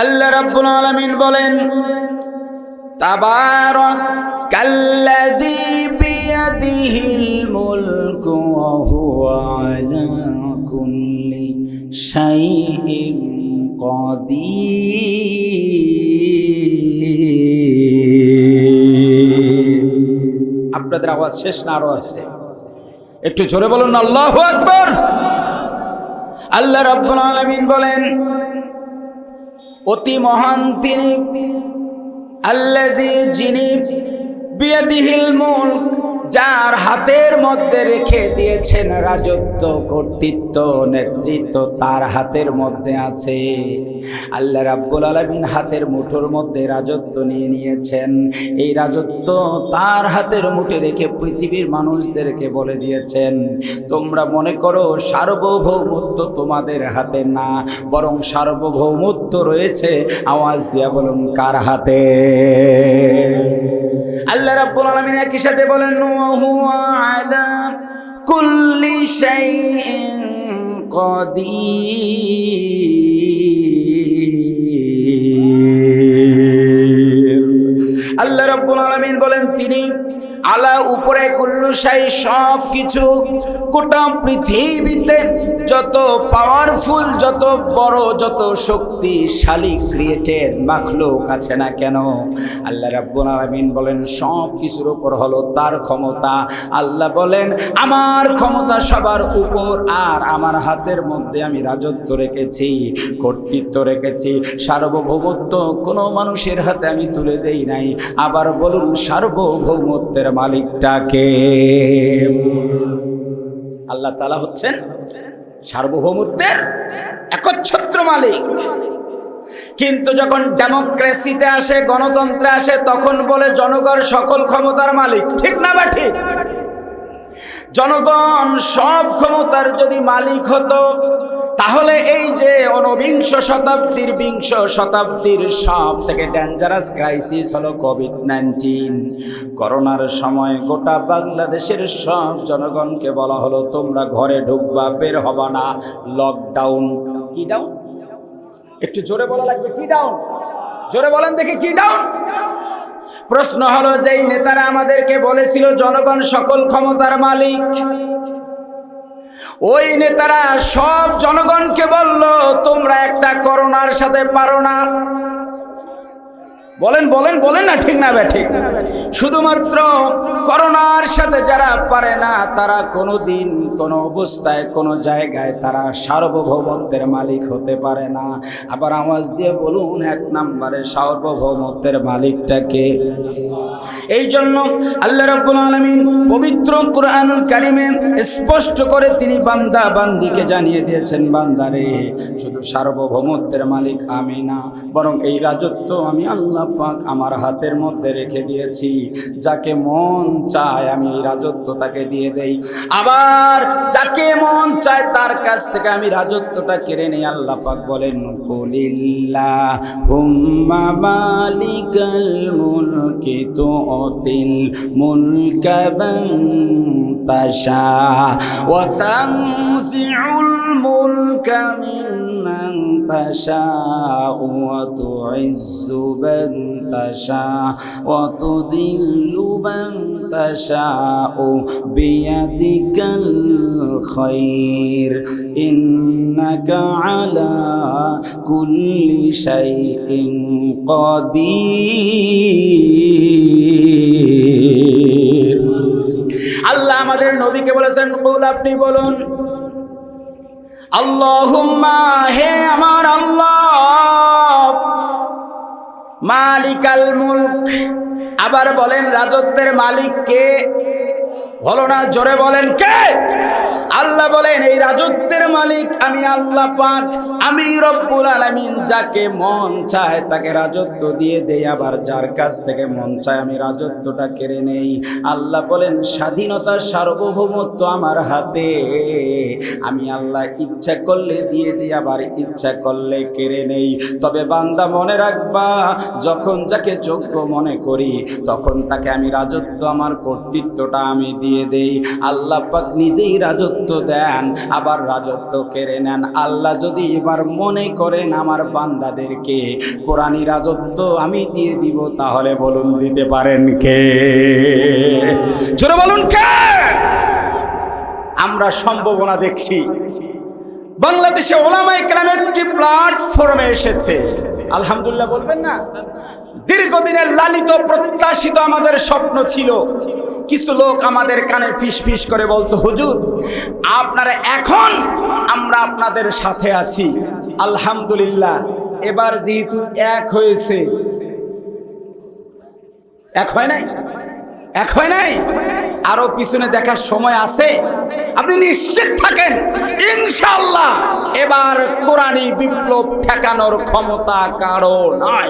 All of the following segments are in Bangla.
আল্লাহ রাব্বুল আলামিন বলেন, তাবারাকাল্লাযী বিয়াদিহিল মুলকু ওয়া হুয়া আলা কুল্লি শাইইন কাদির। আপনাদের আওয়াজ শেষ না আরো আছে? একটু জোরে বলুন আল্লাহু আকবার। আল্লাহ রাব্বুল আলামিন বলেন, অতি মহান তিনি, আল্লাযী যিনি, বিয়াদিহিল মুলক যার হাতের মধ্যে রেখে দিয়েছেন রাজত্ব, কর্তৃত্ব, নেতৃত্ব তার হাতের মধ্যে আছে। আল্লাহ রাব্বুল আলামিন হাতের মুঠোর মধ্যে রাজত্ব নিয়ে নিয়েছেন। এই রাজত্ব তার হাতের মুঠে রেখে পৃথিবীর মানুষদেরকে বলে দিয়েছেন, তোমরা মনে করো সার্বভৌমত্ব তোমাদের হাতে না, বরং সার্বভৌমত্ব রয়েছে, আওয়াজ দিয়া বলুন, কার হাতে? আল্লাহ রাব্বুল আলামিন একই সাথে বলেন, ওয়া হুয়া আলা কুল্লি শাইইন কাদির। আল্লাহ রাব্বুল আলামিন বলেন, তিনি আলা উপরে, কুল্লু শাই সব কিছু, গোটা পৃথিবীতে যত পাওয়ারফুল, যত বড়, যত শক্তিশালী ক্রিয়েটেড মাখলুক আছে না কেন, আল্লাহ রাব্বুল আলামিন বলেন সব কিছুর উপর হলো তার ক্ষমতা। আল্লাহ বলেন, আমার ক্ষমতা সবার উপর, আর আমার হাতের মধ্যে আমি রাজত্ব রেখেছি, কর্তৃত্ব রেখেছি, সার্বভৌমত্ব কোনো মানুষের হাতে আমি তুলে দেই নাই। আবার বলুন, সার্বভৌমত্বের মালিকটাকে? আল্লাহ তাআলা হচ্ছেন সার্বভৌমত্বের একচ্ছত্র মালিক। কিন্তু যখন ডেমোক্রেসিতে আসে, গণতন্ত্রে আসে, তখন বলে জনগণ সকল ক্ষমতার মালিক। ঠিক না বা ঠিক? জনগণ সব ক্ষমতার যদি মালিক হতো, তাহলে এই যে ঊনবিংশ শতাব্দীর, বিংশ শতাব্দীর সব থেকে ডেঞ্জারাস ক্রাইসিস হলো কোভিড-19, করোনার সময় গোটা বাংলাদেশের সব জনগণকে বলা হলো, তোমরা ঘরে ঢুকবা, বের হবা না, লকডাউন। কি ডাউন? একটু জোরে বলা লাগবে, কি ডাউন? জোরে বলেন দেখি, কি ডাউন? প্রশ্ন হলো, যেই নেতারা আমাদেরকে বলেছিল জনগণ সকল ক্ষমতার মালিক, ওই নেতারা সব জনগণকে বলল, তোমরা একটা করোনার সাথে পারো না। বলেন বলেন বলেন না, ঠিক না বে ঠিক? শুধুমাত্র করোনার সাথে যারা পারে না, তারা কোনোদিন, কোনো অবস্থায়, কোনো জায়গায় তারা সার্বভৌমত্বের মালিক হতে পারে না। আবার আওয়াজ দিয়ে বলুন, এক নম্বরে সার্বভৌমত্বের মালিকটাকে? এই জন্য আল্লাহ রাব্বুল আলামিন পবিত্র কুরআনুল কারীমে স্পষ্ট করে তিনি বান্দা বান্দিকে জানিয়ে দিয়েছেন, বান্দারে, শুধু সার্বভৌমত্বের মালিক আমি না, বরং এই রাজত্ব আমি আল্লাহ পাক আমার হাতের মধ্যে রেখে দিয়েছি। যাকে মন চায় আমি এই রাজত্ব তাকে দিয়ে দেই, আবার যাকে মন চায় তার কাছ থেকে আমি রাজত্বটা কেড়ে নেই। আল্লাহ পাক বলেন, কুলিল্লাহুম্মা মালিকাল মুলকি তুতিল মুলকা মান তাশা ওয়া তানজিউল মুলকা মিম্মান তাশা ওয়া তুইজ্জু মান তাশা ওয়া তুদিল্লু মান তাশা বিয়াদিকাল খায়র ইন্নাকা আলা কুল্লি শাইইন কাদির। আল্লাহ আমাদের নবীকে বলেছেন, কুল, আপনি বলুন, আল্লাহুম্মা, হে আমার আল্লাহ, মালিকাল মুলক। আবার বলেন, রাজত্বের মালিক কে? হলো না, জোরে বলেন, কে? আল্লাহ বলেন, এই রাজত্বের মালিক আমি আল্লাহ পাক, আমি রব্বুল আলামিন। যাকে মন চায় তাকে রাজত্ব দিয়ে দেই, আবার যার কাছ থেকে মন চায় আমি রাজত্বটা কেড়ে নেই। আল্লাহ বলেন, স্বাধীনতা, সার্বভৌমত্ব আমার হাতে। আমি আল্লাহ ইচ্ছা করলে দিয়ে দিই, আবার ইচ্ছা করলে কেড়ে নেই। তবে বান্দা মনে রাখবা, যখন যাকে যোগ্য মনে করি তখন তাকে আমি রাজত্ব, আমার কর্তৃত্বটা আমি দিয়ে দেই। আল্লাহ পাক নিজেই রাজত্ব রাজত্ব দেন, আবার রাজত্ব কেড়ে নেন। আল্লাহ যদি এবার মনে করেন আমার বান্দাদেরকে কোরআনী রাজত্ব আমি দিয়ে দিব, তাহলে বলুন দিতে পারেন কে? জোরে বলুন কে? আমরা সম্ভাবনা দেখছি। বাংলাদেশে ওলামায়ে কেরামের একটি প্ল্যাটফর্মে এসেছে, আলহামদুলিল্লাহ বলবেন না? দীর্ঘদিনের লালিত প্রত্যাশিত আমাদের স্বপ্ন ছিল। কিছু লোক আমাদের কানে ফিস ফিস করে বলতো, হুজুর আপনারা এখন, আমরা আপনাদের সাথে আছি। আলহামদুলিল্লাহ এবার যেহেতু এক হয়েছে, এক হয় নাই, এক হয় নাই, আরো পিছনে দেখার সময় আছে। আপনি নিশ্চিত থাকেন ইনশাআল্লাহ এবার কোরআনী বিপ্লব ঠেকানোর ক্ষমতা কারো নাই।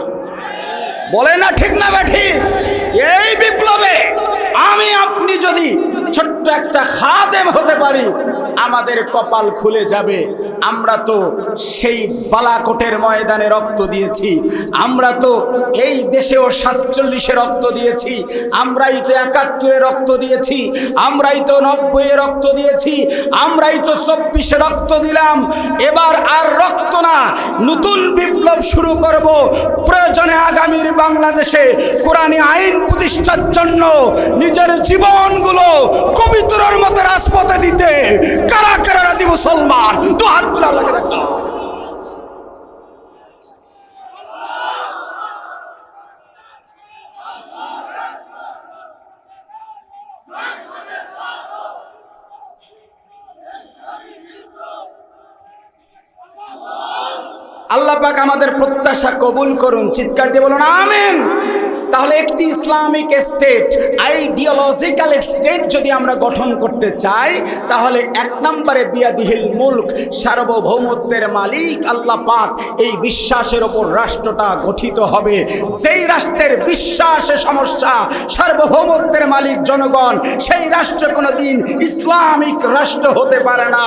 বলে না ঠিক না ঠিক? এই বিপ্লবে আমি আপনি যদি ছোট্ট একটা খাদেম হতে পারি, আমাদের কপাল খুলে যাবে। আমরা তো সেই বালাকোটের ময়দানে রক্ত দিয়েছি, আমরা তো এই দেশেও 47-এ রক্ত দিয়েছি, আমরাই তো 71-এ রক্ত দিয়েছি, আমরাই তো 90-এ রক্ত দিয়েছি, আমরাই তো 24-এ রক্ত দিলাম। এবার আর রক্ত না, নতুন বিপ্লব শুরু করব। প্রয়োজনে আগামীর বাংলাদেশে কোরআনী আইন প্রতিষ্ঠার জন্য নিজের জীবনগুলো কবিতরের মতো রাজপথে দিতে কারা কারা রাজি মুসলমান? তো হাত তুলে আল্লাহকে দেখা। আল্লাহ পাক আমাদের প্রত্যাশা কবুল করুন। চিৎকার দিয়ে বলুন আমিন। তাহলে একটি ইসলামিক স্টেট, আইডিওলজিক্যাল স্টেট যদি আমরা গঠন করতে চাই, তাহলে এক নম্বরে বিয়াদিহিল মুলক, সার্বভৌমত্বের মালিক আল্লাহ পাক, এই বিশ্বাসের ওপর রাষ্ট্রটা গঠিত হবে। যেই রাষ্ট্রের বিশ্বাসে সমস্যা, সার্বভৌমত্বের মালিক জনগণ, সেই রাষ্ট্র কোনোদিন ইসলামিক রাষ্ট্র হতে পারে না।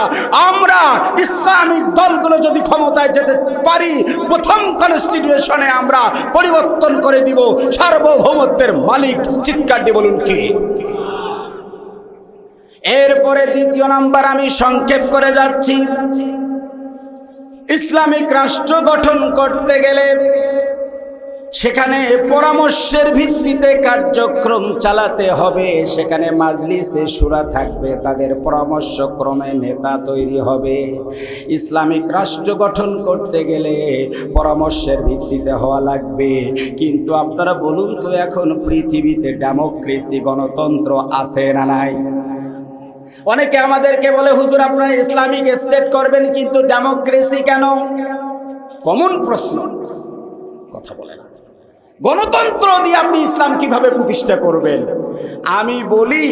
আমরা ইসলামিক দলগুলো যদি ক্ষমতায় যেতে পারি, প্রথম কনস্টিটিউশনে আমরা পরিবর্তন করে দিব সার্বভৌমত্বের মালিক। চিৎকার দিয়ে বলুন কে? এরপরে দ্বিতীয় নাম্বার আমি সংক্ষেপ করে যাচ্ছি। ইসলামিক রাষ্ট্র গঠন করতে গেলে সেখানে পরামর্শের ভিত্তিতে কার্যক্রম চালাতে হবে। সেখানে মাজলিসে শুরা থাকবে, তাদের পরামর্শক্রমে নেতা তৈরি হবে। ইসলামিক রাষ্ট্র গঠন করতে গেলে পরামর্শের ভিত্তিতে হওয়া লাগবে। কিন্তু আপনারা বলুন তো, এখন পৃথিবীতে ডেমোক্রেসি, গণতন্ত্র আছে না নাই? অনেকে আমাদেরকে বলে, হুজুর আপনারা ইসলামিক স্টেট করবেন কিন্তু ডেমোক্রেসি কেন? কমন প্রশ্ন, কথা বলে না। গণতন্ত্র দিয়ে আপনি ইসলাম কিভাবে প্রতিষ্ঠা করবেন? আমি বলি,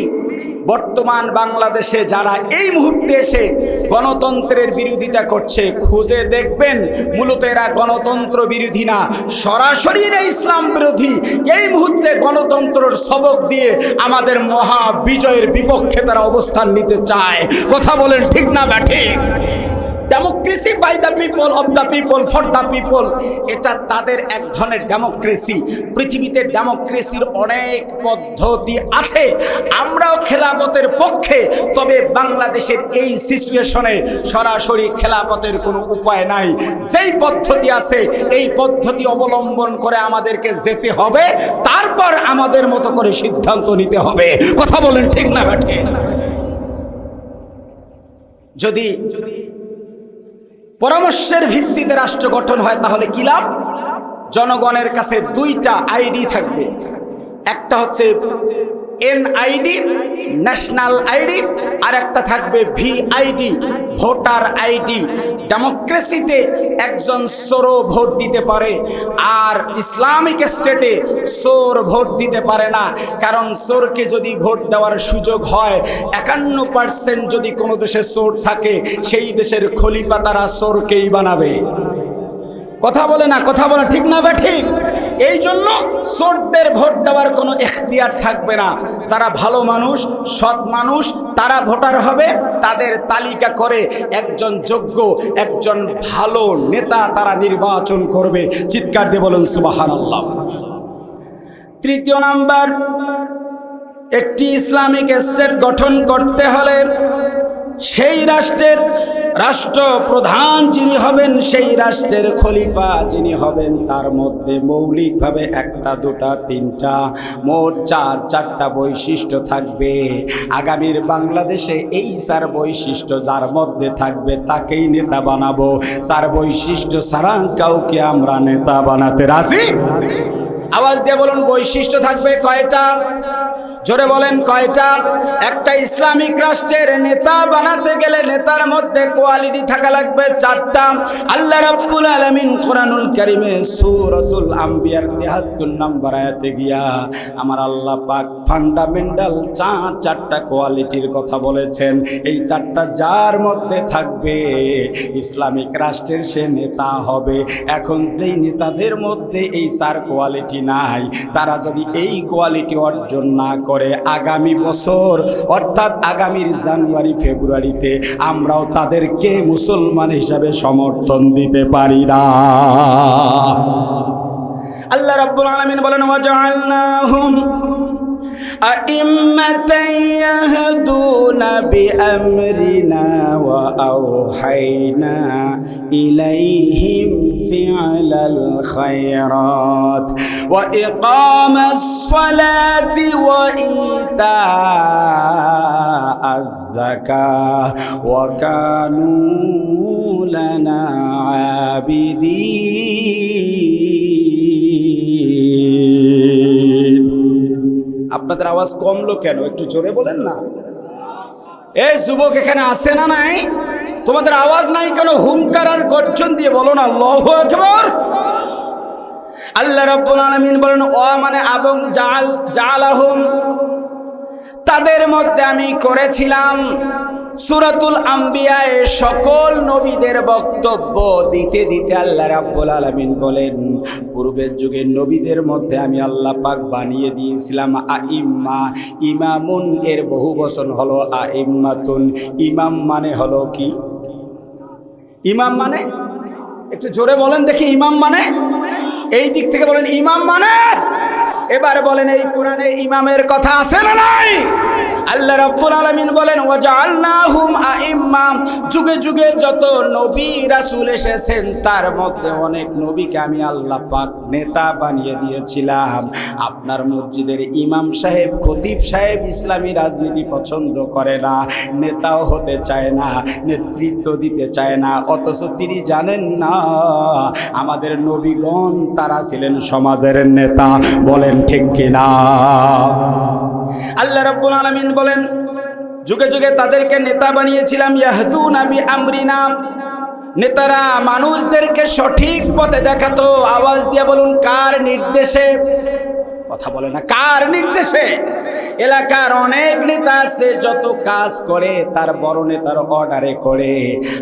বর্তমান বাংলাদেশে যারা এই মুহূর্তে এসে গণতন্ত্রের বিরোধিতা করছে, খুঁজে দেখবেন মূলত এরা গণতন্ত্র বিরোধী না, সরাসরি এরা ইসলাম বিরোধী। এই মুহূর্তে গণতন্ত্রের সবক দিয়ে আমাদের মহা বিজয়ের বিপক্ষে তারা অবস্থান নিতে চায়। কথা বলেন ঠিক না ব্যাঠিক? Democracy by the people, of the people, for the people, এটা তাদের এক ধরনের ডেমোক্রেসি। পৃথিবীতে ডেমোক্রেসির অনেক পদ্ধতি আছে, আমরাও খেলাফতের পক্ষে। তবে বাংলাদেশের এই সিচুয়েশনে সরাসরি খেলাফতের কোনো উপায় নাই। যেই পদ্ধতি আছে এই পদ্ধতি অবলম্বন করে আমাদেরকে যেতে হবে, তারপর আমাদের মতো করে সিদ্ধান্ত নিতে হবে। কথা বলেন ঠিক না ব্যাঠে? যদি পরামর্শের ভিত্তিতে রাষ্ট্র গঠন হয় তাহলে কি লাভ? জনগণের কাছে দুইটা আইডি থাকবে। একটা হচ্ছে এনআইডি, ন্যাশনাল আইডি, আর একটা থাকবে ভিআইডি, ভোটার আইডি। ডেমোক্রেসিতে একজন চোরও ভোট দিতে পারে, আর ইসলামিক স্টেটে চোর ভোট দিতে পারে না। কারণ চোরকে যদি ভোট দেওয়ার সুযোগ হয়, 51% যদি কোনো দেশে চোর থাকে, সেই দেশের খলিফা তারা চোরকেই বানাবে। কথা বলে না? কথা বলে ঠিক না ঠিক? এই জন্য চোরদের ভোট দেওয়ার কোনো এখতিয়ার থাকবে না। যারা ভালো মানুষ, সৎ মানুষ, তারা ভোটার হবে। তাদের তালিকা করে একজন যোগ্য, একজন ভালো নেতা তারা নির্বাচন করবে। চিৎকার দিয়ে বলুন সুবহানাল্লাহ। তৃতীয় নাম্বার, একটি ইসলামিক স্টেট গঠন করতে হলে সেই রাষ্ট্রের রাষ্ট্রপ্রধান যিনি হবেন, সেই রাষ্ট্রের খলিফা যিনি হবেন, তার মধ্যে মৌলিকভাবে একটা, দুটা, তিনটা, মোট চারটা বৈশিষ্ট্য থাকবে। আগামীর বাংলাদেশে এই 4 বৈশিষ্ট্য যার মধ্যে থাকবে তাকেই নেতা বানাবো। 4 বৈশিষ্ট্য ছাড়া কাউকে আমরা নেতা বানাতে রাজি। আওয়াজ দিয়ে বলুন, বৈশিষ্ট্য থাকবে কয়টা? জোরে বলেন কয়টা? একটা ইসলামিক রাষ্ট্রের নেতা বানাতে গেলে নেতার মধ্যে কোয়ালিটি থাকা লাগবে 4টা। আল্লাহ রাব্বুল আলামিন কোরআনুল কারীমে সূরাতুল আম্বিয়ার 73 নম্বর আয়াতে গিয়া আমার আল্লাহ পাক ফান্ডামেন্টাল 4টা কোয়ালিটির কথা বলেছেন। এই 4টা যার মধ্যে থাকবে ইসলামিক রাষ্ট্রের সে নেতা হবে। এখন যেই নেতাদের মধ্যে এই 4 কোয়ালিটি নাই, তারা যদি এই কোয়ালিটি অর্জন না করে, আগামী বছর অর্থাৎ আগামীর জানুয়ারি ফেব্রুয়ারিতে আমরাও তাদেরকে মুসলমান হিসাবে সমর্থন দিতে পারি না। আল্লাহ রাব্বুল আলামিন বলেন, ওয়াজআলনাহুম আইম্মাতান ইয়াহদুনা বিআমরিনা ওয়া আওহাইনা ইলাইহিম ফি'লাল খায়রাত ওয়া ইকামাস সালাতি ওয়া ইতাআজ যাকাহ ওয়া কানু লানা আবিদিন। আপনাদের আওয়াজ কমলো কেন? একটু জোরে বলেন না। এই যুবক এখানে আছে না নাই? তোমাদের আওয়াজ নাই কেন? হুঙ্কার আর গর্জন দিয়ে বলো না আল্লাহু আকবার। আল্লাহ রাব্বুল আলামিন বলেন, ও মানে এবং জালাহুম, তাদের মধ্যে আমি করেছিলাম। সূরাতুল আম্বিয়ায়ে সকল নবীদের বক্তব্য দিতে দিতে আল্লাহ রাব্বুল আলামিন বলেন, পূর্বের যুগের নবীদের মধ্যে আমি আল্লাহ পাক বানিয়ে দিয়েছিলাম আইম্মা। ইমামুন এর বহু বচন হলো আইম্মাতুন। ইমাম মানে হলো কি? ইমাম মানে একটু জোরে বলেন দেখি, ইমাম মানে? এই দিক থেকে বলেন ইমাম মানে। এবার বলেন, এই কোরআনে ইমামের কথা আছে না নাই? আল্লাহ রাব্বুল আলামিন বলেন, ওয়াজআলনাহুম আইম্মা, যুগে যুগে যত নবী রাসূল এসেছেন তার মধ্যে অনেক নবীকে আমি আল্লাহ পাক নেতা বানিয়ে দিয়েছিলাম। আপনার মসজিদের ইমাম সাহেব, খতিব সাহেব ইসলামী রাজনীতি পছন্দ করে না, নেতাও হতে চায় না, নেতৃত্ব দিতে চায় না, অথচ তিনি জানেন না আমাদের নবীগণ তারা ছিলেন সমাজের নেতা। বলেন ঠিক কিনা? আল্লাহ রাব্বুল আলামিন বলেন, যুগে যুগে তাদেরকে নেতা বানিয়েছিলাম। ইয়াহদুনা বিআমরিনা, নেতারা মানুষদেরকে সঠিক পথে দেখাতো। আওয়াজ দিয়ে বলুন, কার নির্দেশে? কথা বলে না, কার নির্দেশে? এলাকার অনেক নেতা আছে, যত কাজ করে তার বড় নেতার অর্ডারে করে।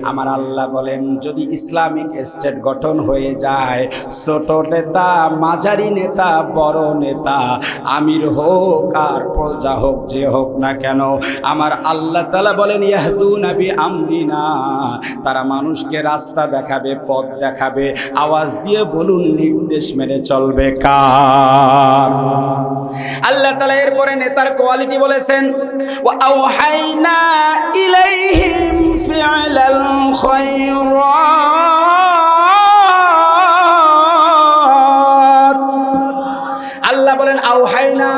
আমার আল্লাহ বলেন, যদি ইসলামিক স্টেট গঠন হয়ে যায়, ছোট নেতা, মাঝারি নেতা, বড় নেতা, আমির হোক আর প্রজা হোক, যে হোক না কেন, আমার আল্লাহ তাআলা বলেন ইয়াহদুনা বিআমরিনা, তারা মানুষকে রাস্তা দেখাবে, পথ দেখাবে। আওয়াজ দিয়ে বলুন, নির্দেশ মেনে চলবে কার? আল্লাহ তাআলা এরপরে নেতার কোয়ালিটি বলেছেন, ওয়া আওহাইনা ইলাইহিম ফি'লাল খায়রাত। আল্লাহ বলেন, আওহাইনা,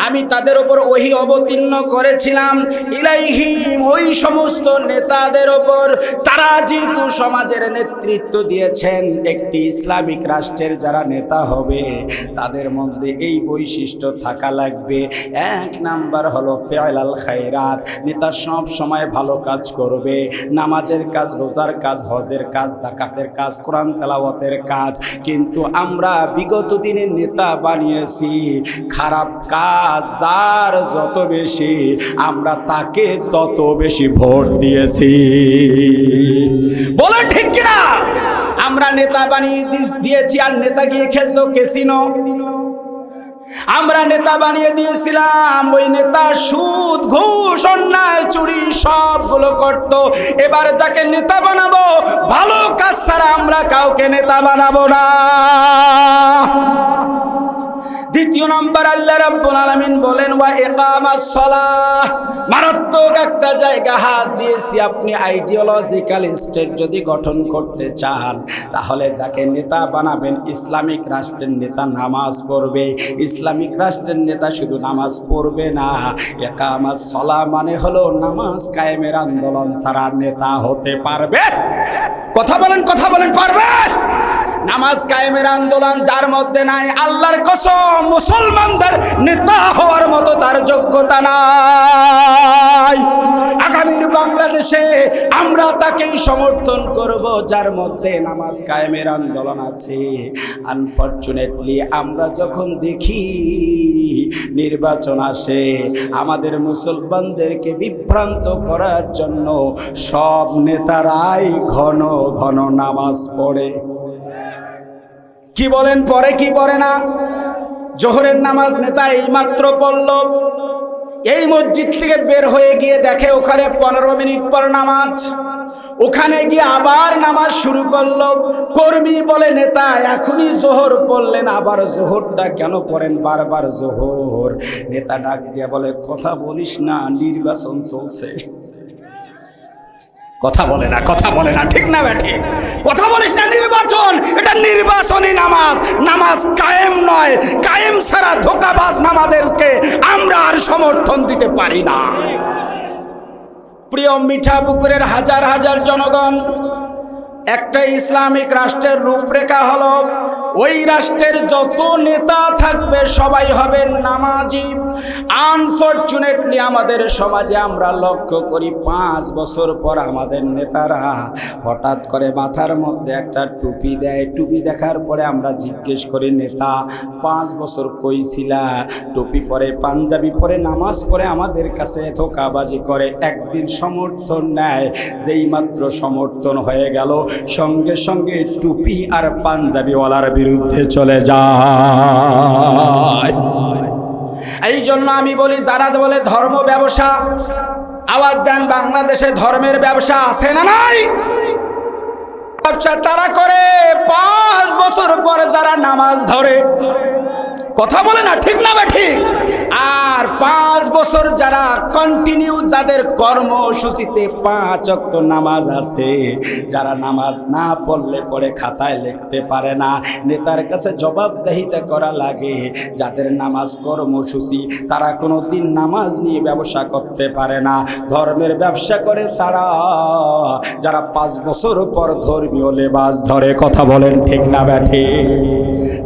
আমি তাদের উপর ওহী অবতীর্ণ করেছিলাম, ইলাইহিম, ওই সমস্ত নেতাদের উপর, তারা যেহেতু সমাজের নেতৃত্ব দিয়েছেন, একটি ইসলামিক রাষ্ট্রের যারা নেতা হবে তাদের মধ্যে এই বৈশিষ্ট্য থাকা লাগবে। 1 নাম্বার হলো ফি'লাল খায়রাত, নেতা সব সময় ভালো কাজ করবে, নামাজের কাজ, রোজার কাজ, হজের কাজ, যাকাতের কাজ, কোরআন তেলাওয়াতের কাজ। কিন্তু আমরা বিগত দিনের নেতা বানিয়েছি খারাপ কাজ, যার যত বেশি আমরা তাকে তত বেশি ভোট দিয়েছি। বলেন ঠিক কিনা? আমরা নেতা বানিয়ে দিয়েছি আর নেতা গিয়ে খেলতো ক্যাসিনো। আমরা নেতা বানিয়ে দিয়েছিলাম, ওই নেতা সুদ, ঘুষ, অন্যায়, চুরি সবগুলো করত। এবার যাকে নেতা বানাবো, ভালো কাজ ছাড়া আমরা কাউকে নেতা বানাবো না। দ্বিতীয় নম্বর, আল্লাহ রাব্বুল আলামিন আলামিন বলেন ওয়া ইকামাস সালাহ, মারাত্মক একটা জায়গা হাত দিয়েছি। আপনি আইডিওলজিক্যাল স্টেট যদি গঠন করতে চান, তাহলে যাকে নেতা বানাবেন ইসলামিক রাষ্ট্রের নেতা নামাজ পড়বে। ইসলামিক রাষ্ট্রের নেতা শুধু নামাজ পড়বে না, ইকামাস সালাহ মানে হলো নামাজ কায়েমের আন্দোলন ছাড়া নেতা হতে পারবে? কথা বলেন পারবে? নামাজ কায়েমের আন্দোলন যার মধ্যে নাই, আল্লাহর কসম মুসলমানদের নেতা হওয়ার মতো তার যোগ্যতা নাই। আগামীর বাংলাদেশে আমরা তাকেই সমর্থন করব যার মধ্যে নামাজ কায়েমের আন্দোলন আছে। আনফরচুনেটলি আমরা যখন দেখি নির্বাচন আসে, আমাদের মুসলমানদেরকে বিভ্রান্ত করার জন্য সব নেতারাই ঘন ঘন নামাজ পড়ে। কি বলেন, পড়ে কি পড়ে না? জোহরের নামাজ নেতা এইমাত্র পড়ল, এই মসজিদ থেকে বের হয়ে গিয়ে দেখে ওখানে 15 মিনিট পর নামাজ, ওখানে গিয়ে আবার নামাজ শুরু করলো। কর্মী বলে নেতা এখনই জোহর পড়লেন, আবার জোহরটা কেন পড়েন বারবার জোহর? নেতা ডাক দিয়ে বলে কথা বলিস না, নির্বাচন চলছে। কথা বলে না, ঠিক না ঠিক? কথা বলিস না, নির্বাচন, এটা নির্বাচনী নামাজ, নামাজ কায়েম নয়। কায়েম ছাড়া ধোঁকাবাজ নামাজকে আমরা আর সমর্থন দিতে পারি না। প্রিয় মিঠাপুকুরের হাজার হাজার জনগণ, একটা ইসলামিক রাষ্ট্রের রূপরেখা হলো ওই রাষ্ট্রের যত নেতা থাকবে সবাই হবে নামাজি। আনফরচুনেটলি আমাদের সমাজে আমরা লক্ষ্য করি 5 বছর পর আমাদের নেতারা হঠাৎ করে মাথার মধ্যে একটা টুপি দেয়। টুপি দেখার পরে আমরা জিজ্ঞেস করি, নেতা 5 বছর কই ছিলা? টুপি পরে, পাঞ্জাবি পরে, নামাজ পড়ে আমাদের কাছে ধোঁকাবাজি করে। একদিন সমর্থন নেয়, যেই মাত্র সমর্থন হয়ে গেল সঙ্গে সঙ্গে টুপি আর পাঞ্জাবিওয়ালার বিরুদ্ধে চলে যায়। এই জন্য আমি বলি, যারা বলে ধর্ম ব্যবসা, আওয়াজ দেন, বাংলাদেশে ধর্মের ব্যবসা আছে না নাই? ব্যবসা তারা করে 5 বছর পরে যারা নামাজ ধরে। কথা বলে না, ঠিক না ঠিক? আর 5 বছর যারা কন্টিনিউ, যাদের কর্মসূচিতে 5 ওয়াক্ত নামাজ আছে, যারা নামাজ না পড়লে পরে খাতায় লিখতে পারে না, নেতার কাছে জবাবদিহিতা করা লাগে, যাদের নামাজ কর্মসূচি, তারা কোনো দিন নামাজ নিয়ে ব্যবসা করতে পারে না, ধর্মের ব্যবসা করে তারা, যারা 5 বছর পর ধর্মীয় লেবাস ধরে। কথা বলেন ঠিক না ব্যাঠে?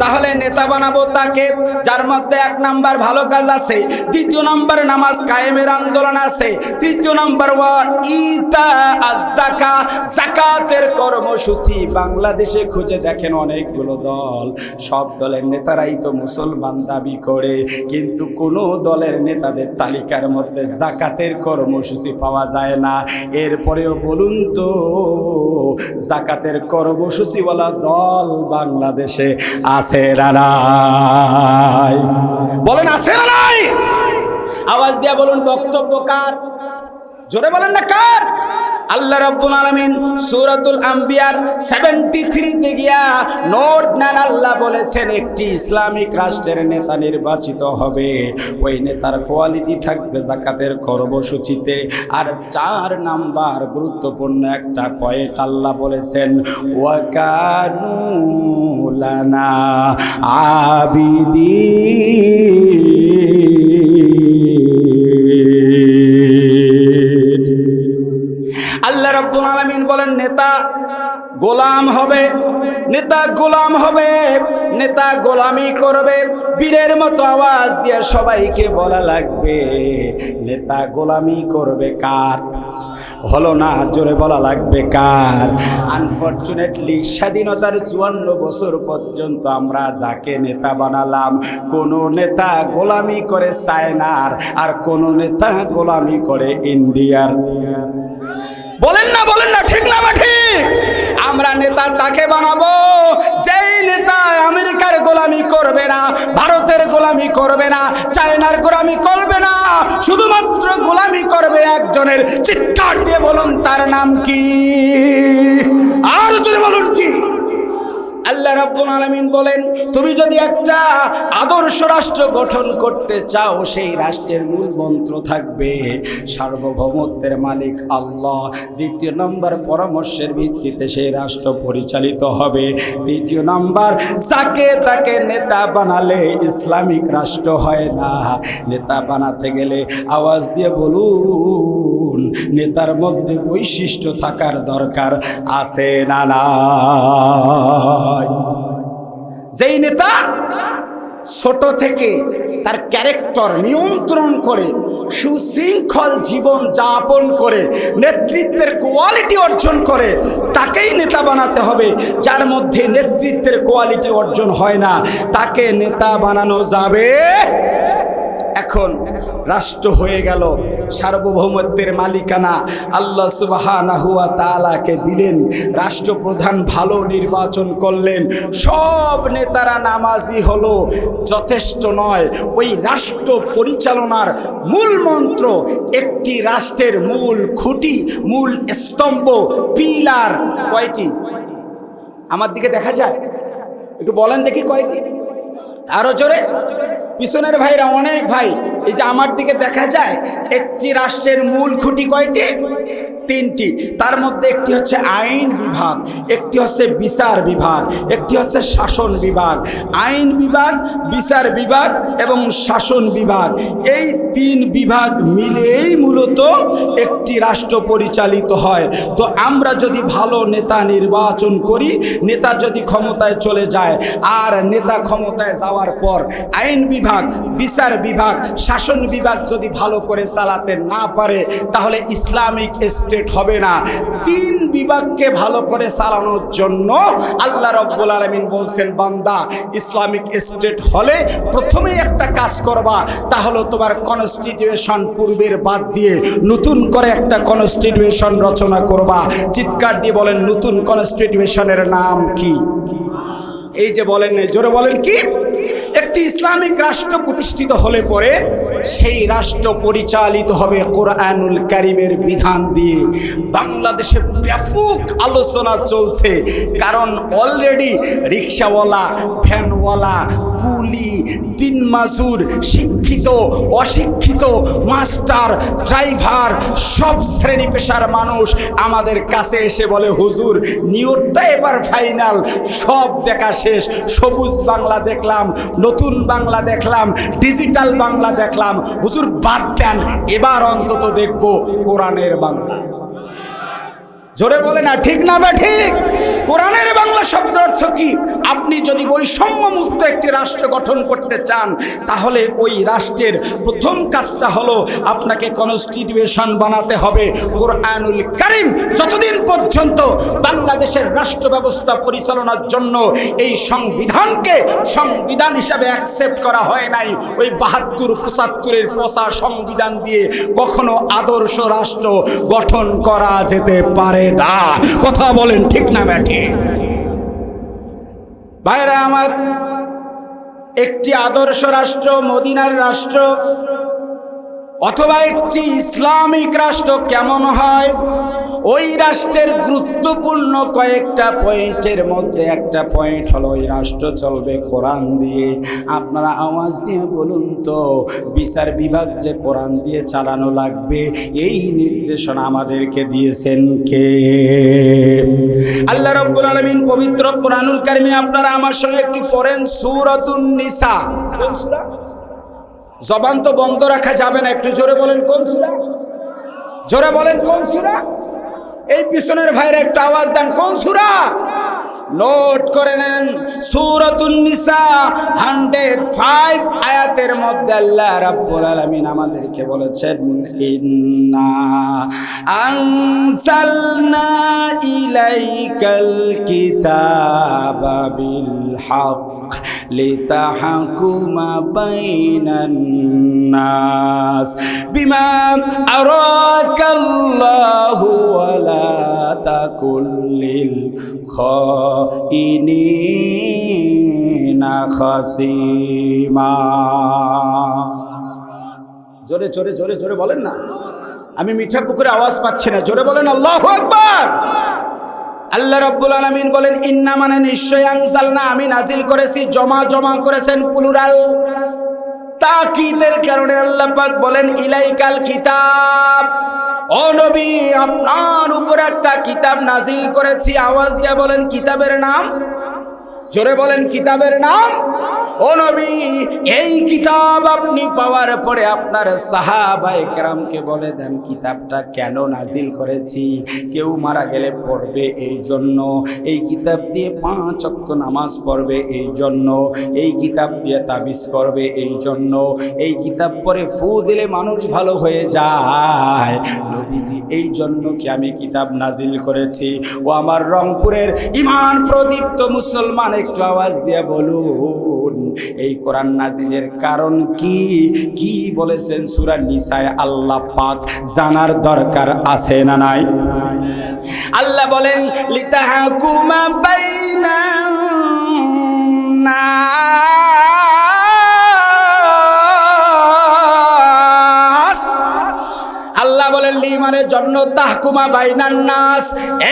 তাহলে নেতা বানাবো তাকে যার মধ্যে 1 নাম্বার ভালো কাজ আছে, 2 নাম্বার নামাজ কায়েমের আন্দোলন আছে, 3 নাম্বার ওয়া ইতা আয-যাকা, যাকাতের কর্মসূচি। বাংলাদেশে খুঁজে দেখেন অনেকগুলো দল, সব দলের নেতারাই তো মুসলমান দাবি করে, কিন্তু কোনো দলের নেতাদের তালিকার মধ্যে যাকাতের কর্মসূচি পাওয়া যায় না। এরপরেও বলুন তো, যাকাতের কর্মসূচিওয়ালা দল বাংলাদেশে আছে না নাই? বলেন আছে না নাই? আওয়াজ দিয়া বলুন, বক্তব্য কার? জোরে বলেন না কার? আল্লাহ রাব্বুল আলামিন সূরাতুল আম্বিয়ার 73 তে গিয়া নোট নেন, আল্লাহ বলেছেন একটি ইসলামিক রাষ্ট্রের নেতা নির্বাচিত হবে, ওই নেতার কোয়ালিটি থাকবে যাকাতের কর্মসূচিতে। আর 4 নাম্বার গুরুত্বপূর্ণ একটা পয়েন্ট আল্লাহ বলেছেন, ওয়া কানু লানা আবিদিন। আল্লাহ রাব্বুল আলামিন বলেন নেতা গোলাম হবে, নেতা গোলাম হবে, নেতা গোলামি করবে। বীরের মতো আওয়াজ দিয়ে সবাইকে বলা লাগবে, নেতা গোলামি করবে কার? হলো না, জোরে বলা লাগবে কার? আনফরচুনেটলি স্বাধীনতার 54 বছর পর্যন্ত আমরা যাকে নেতা বানালাম, কোন নেতা গোলামি করে চায়নার, আর কোন নেতা গোলামি করে ইন্ডিয়ার। বলেন না, ঠিক না ঠিক? আমরা নেতা তাকে বানাবো যেই নেতা আমেরিকার গোলামি করবে না, ভারতের গোলামি করবে না, চায়নার গোলামি করবে না, শুধুমাত্র গোলামি করবে একজনের। চিৎকার দিয়ে বলুন তার নাম কি? আর জোরে বলুন কি? আল্লাহ রাব্বুল আলামিন বলেন, তুমি যদি একটা আদর্শ রাষ্ট্র গঠন করতে চাও, সেই রাষ্ট্রের মূল মন্ত্র থাকবে সার্বভৌমত্বের মালিক আল্লাহ। দ্বিতীয় নম্বর, পরামর্শের ভিত্তিতে সেই রাষ্ট্র পরিচালিত হবে। তৃতীয় নম্বর, যাকে তাকে নেতা বানালে ইসলামিক রাষ্ট্র হয় না। নেতা বানাতে গেলে আওয়াজ দিয়ে বলুন, নেতার মধ্যে বৈশিষ্ট্য থাকার দরকার আছে না নাই? যেই নেতা ছোট থেকে তার ক্যারেক্টার নিয়ন্ত্রণ করে সুশৃঙ্খল জীবন যাপন করে নেতৃত্বের কোয়ালিটি অর্জন করে, তাকেই নেতা বানাতে হবে। যার মধ্যে নেতৃত্বের কোয়ালিটি অর্জন হয় না, তাকে নেতা বানানো যাবে। এখন রাষ্ট্র হয়ে গেল, সার্বভৌমত্বের মালিকানা আল্লাহ সুবহানাহু ওয়া তাআলাকে দিলেন। রাষ্ট্রপ্রধান ভালো নির্বাচন করলেন, সব নেতারা নামাজি হলো, যথেষ্ট নয়। ওই রাষ্ট্র পরিচালনার মূল মন্ত্র, একটি রাষ্ট্রের মূল খুঁটি, মূল স্তম্ভ, পিলার কয়টি? আমার দিকে দেখা যায়, একটু বলেন দেখি কয়টি? আরো জোরে। পিছনের ভাইরা, অনেক ভাই, এই যে আমার দিকে দেখা যায়, একটি রাষ্ট্রের মূল খুঁটি কয়টি? তিনটি। তার মধ্যে একটি হচ্ছে আইন বিভাগ, একটি হচ্ছে বিচার বিভাগ, একটি হচ্ছে শাসন বিভাগ। আইন বিভাগ, বিচার বিভাগ এবং শাসন বিভাগ, এই তিন বিভাগ মিলেই মূলত একটি রাষ্ট্র পরিচালিত হয়। তো আমরা যদি ভালো নেতা নির্বাচন করি, নেতা যদি ক্ষমতায় চলে যায়, আর নেতা ক্ষমতায় যাওয়ার পর আইন বিভাগ, বিচার বিভাগ, শাসন বিভাগ যদি ভালো করে চালাতে না পারে, তাহলে ইসলামিক স্টেট হবে না। তিন বিভাগকে ভালো করে চালানোর জন্য আল্লাহ রাব্বুল আলামিন বলছেন, বান্দা ইসলামিক স্টেট হলে প্রথমেই একটা কাজ করবা, তা হলো তোমার কনস্টিটিউশন পূর্বের বাদ দিয়ে নতুন করে একটা কনস্টিটিউশন রচনা করবা। চিৎকার দিয়ে বলেন, নতুন কনস্টিটিউশনের নাম কি? এই যে বলেন, জোরে বলেন কি? একটি ইসলামিক রাষ্ট্র প্রতিষ্ঠিত হলে পরে সেই রাষ্ট্র পরিচালিত হবে কোরআনুল কারীমের বিধান দিয়ে। বাংলাদেশে ব্যাপক আলোচনা চলছে, কারণ অলরেডি রিক্সাওয়ালা, ভ্যানওয়ালা, কুলি, দিনমজুর, শিক্ষিত, অশিক্ষিত, মাস্টার, ড্রাইভার, সব শ্রেণী পেশার মানুষ আমাদের কাছে এসে বলে, হুজুর নিয়তটা এবার ফাইনাল, সব দেখা শেষ। সবুজ বাংলা দেখলাম, নতুন বাংলা দেখলাম, ডিজিটাল বাংলা দেখলাম, হুজুর বাদ দেন, এবার অন্তত দেখব কোরআনের বাংলা। জোরে বলে না, ঠিক না বা ঠিক? কোরআনের বাংলা শব্দ অর্থ কি? আপনি যদি বৈষম্য মুক্ত একটি রাষ্ট্র গঠন করতে চান, তাহলে ওই রাষ্ট্রের প্রথম কাজটা হলো আপনাকে কনস্টিটিউশন বানাতে হবে। কোরআনুল কারীম যতদিন পর্যন্ত বাংলাদেশের রাষ্ট্র ব্যবস্থা পরিচালনার জন্য এই সংবিধানকে সংবিধান হিসাবে অ্যাকসেপ্ট করা হয় নাই, ওই ৭২-৭৫-এর পচা সংবিধান দিয়ে কখনো আদর্শ রাষ্ট্র গঠন করা যেতে পারে না। কথা বলেন ঠিক না ব্যাঠি? ভাইরা আমার, একটি আদর্শ রাষ্ট্র, মদিনার রাষ্ট্র অথবা একটি ইসলামিক রাষ্ট্র কেমন হয়? ওই রাষ্ট্রের গুরুত্বপূর্ণ কয়েকটা পয়েন্টের মধ্যে একটা পয়েন্ট হলো, ওই রাষ্ট্র চলবে কোরআন দিয়ে। আপনারা আওয়াজ দিয়ে বলুন তো, বিচার বিভাগ যে কোরআন দিয়ে চালানো লাগবে, এই নির্দেশনা আমাদেরকে দিয়েছেন কে? আল্লাহ রাব্বুল আলামিন পবিত্র কোরআনুল কারীমে, আপনারা আমার সঙ্গে একটু পড়েন সূরাতুন নিসা। কোন সূরা? জবান তো বন্ধ রাখা যাবে না, একটু জোরে বলেন কোন সূরা? জোরে বলেন কোন সূরা? এই পিছনের ভাইরা একটু আওয়াজ দেন, কোন সূরা? নোট করে নেন, সূরাতুন নিসা 105 আয়াতের মধ্যে আল্লাহ রাব্বুল আলামিন আমাদেরকে বলেছেন, ইন্না আনজালনা ইলাইকাল কিতাবা বিল হক লিতাহকুমা বাইনান নাস বিমা আরাকাল্লাহু ওয়া লা তাকুল লিল খাইনিনা খাসিমা। জোরে জোরে জোরে জোরে বলেন না, আমি মিঠা পুকুরে আওয়াজ পাচ্ছি না, জোরে বলেন আল্লাহু আকবার। আল্লাহ রাব্বুল আলামিন বলেন ইন্না মানে নিশ্চয় আনজালনা, আমি নাজিল করেছি। জমা করেছেন প্লুরাল, তাকিদের কারণে আল্লাহ পাক বলেন ইলাইকাল কিতাব, ও নবী আপনার উপর একটা কিতাব নাজিল করেছি। আওয়াজ দিয়ে বলেন কিতাবের নাম, জোরে বলেন কিতাবের নাম। ও নবী এই কিতাব আপনি পাওয়ার পরে আপনার সাহাবায়ে কেরামকে বলে দেন কিতাবটা কেন নাজিল করেছি। কেউ মারা গেলে পড়বে এই জন্য, এই কিতাব দিয়ে 5 ওয়াক্ত নামাজ পড়বে এই জন্য, এই কিতাব দিয়ে তাবিজ করবে এই জন্য, এই কিতাব পরে ফু দিলে মানুষ ভালো হয়ে যায়। নবীজি এই জন্য কি আমি কিতাব নাজিল করেছি। ও আমার রংপুরের ঈমান প্রদীপ্ত মুসলমান, একটু আওয়াজ দিয়ে বলুন এই কোরআন নাজিলের কারণ কি? কি বলেছেন সূরা নিসায় আল্লাহ পাক, জানার দরকার আছে না নাই? আল্লাহ বলেন লিতাহকুমা বাইনান নাস, আল্লাহ বলেন লিমানের জন্য তাহকুমা বাইনান নাস।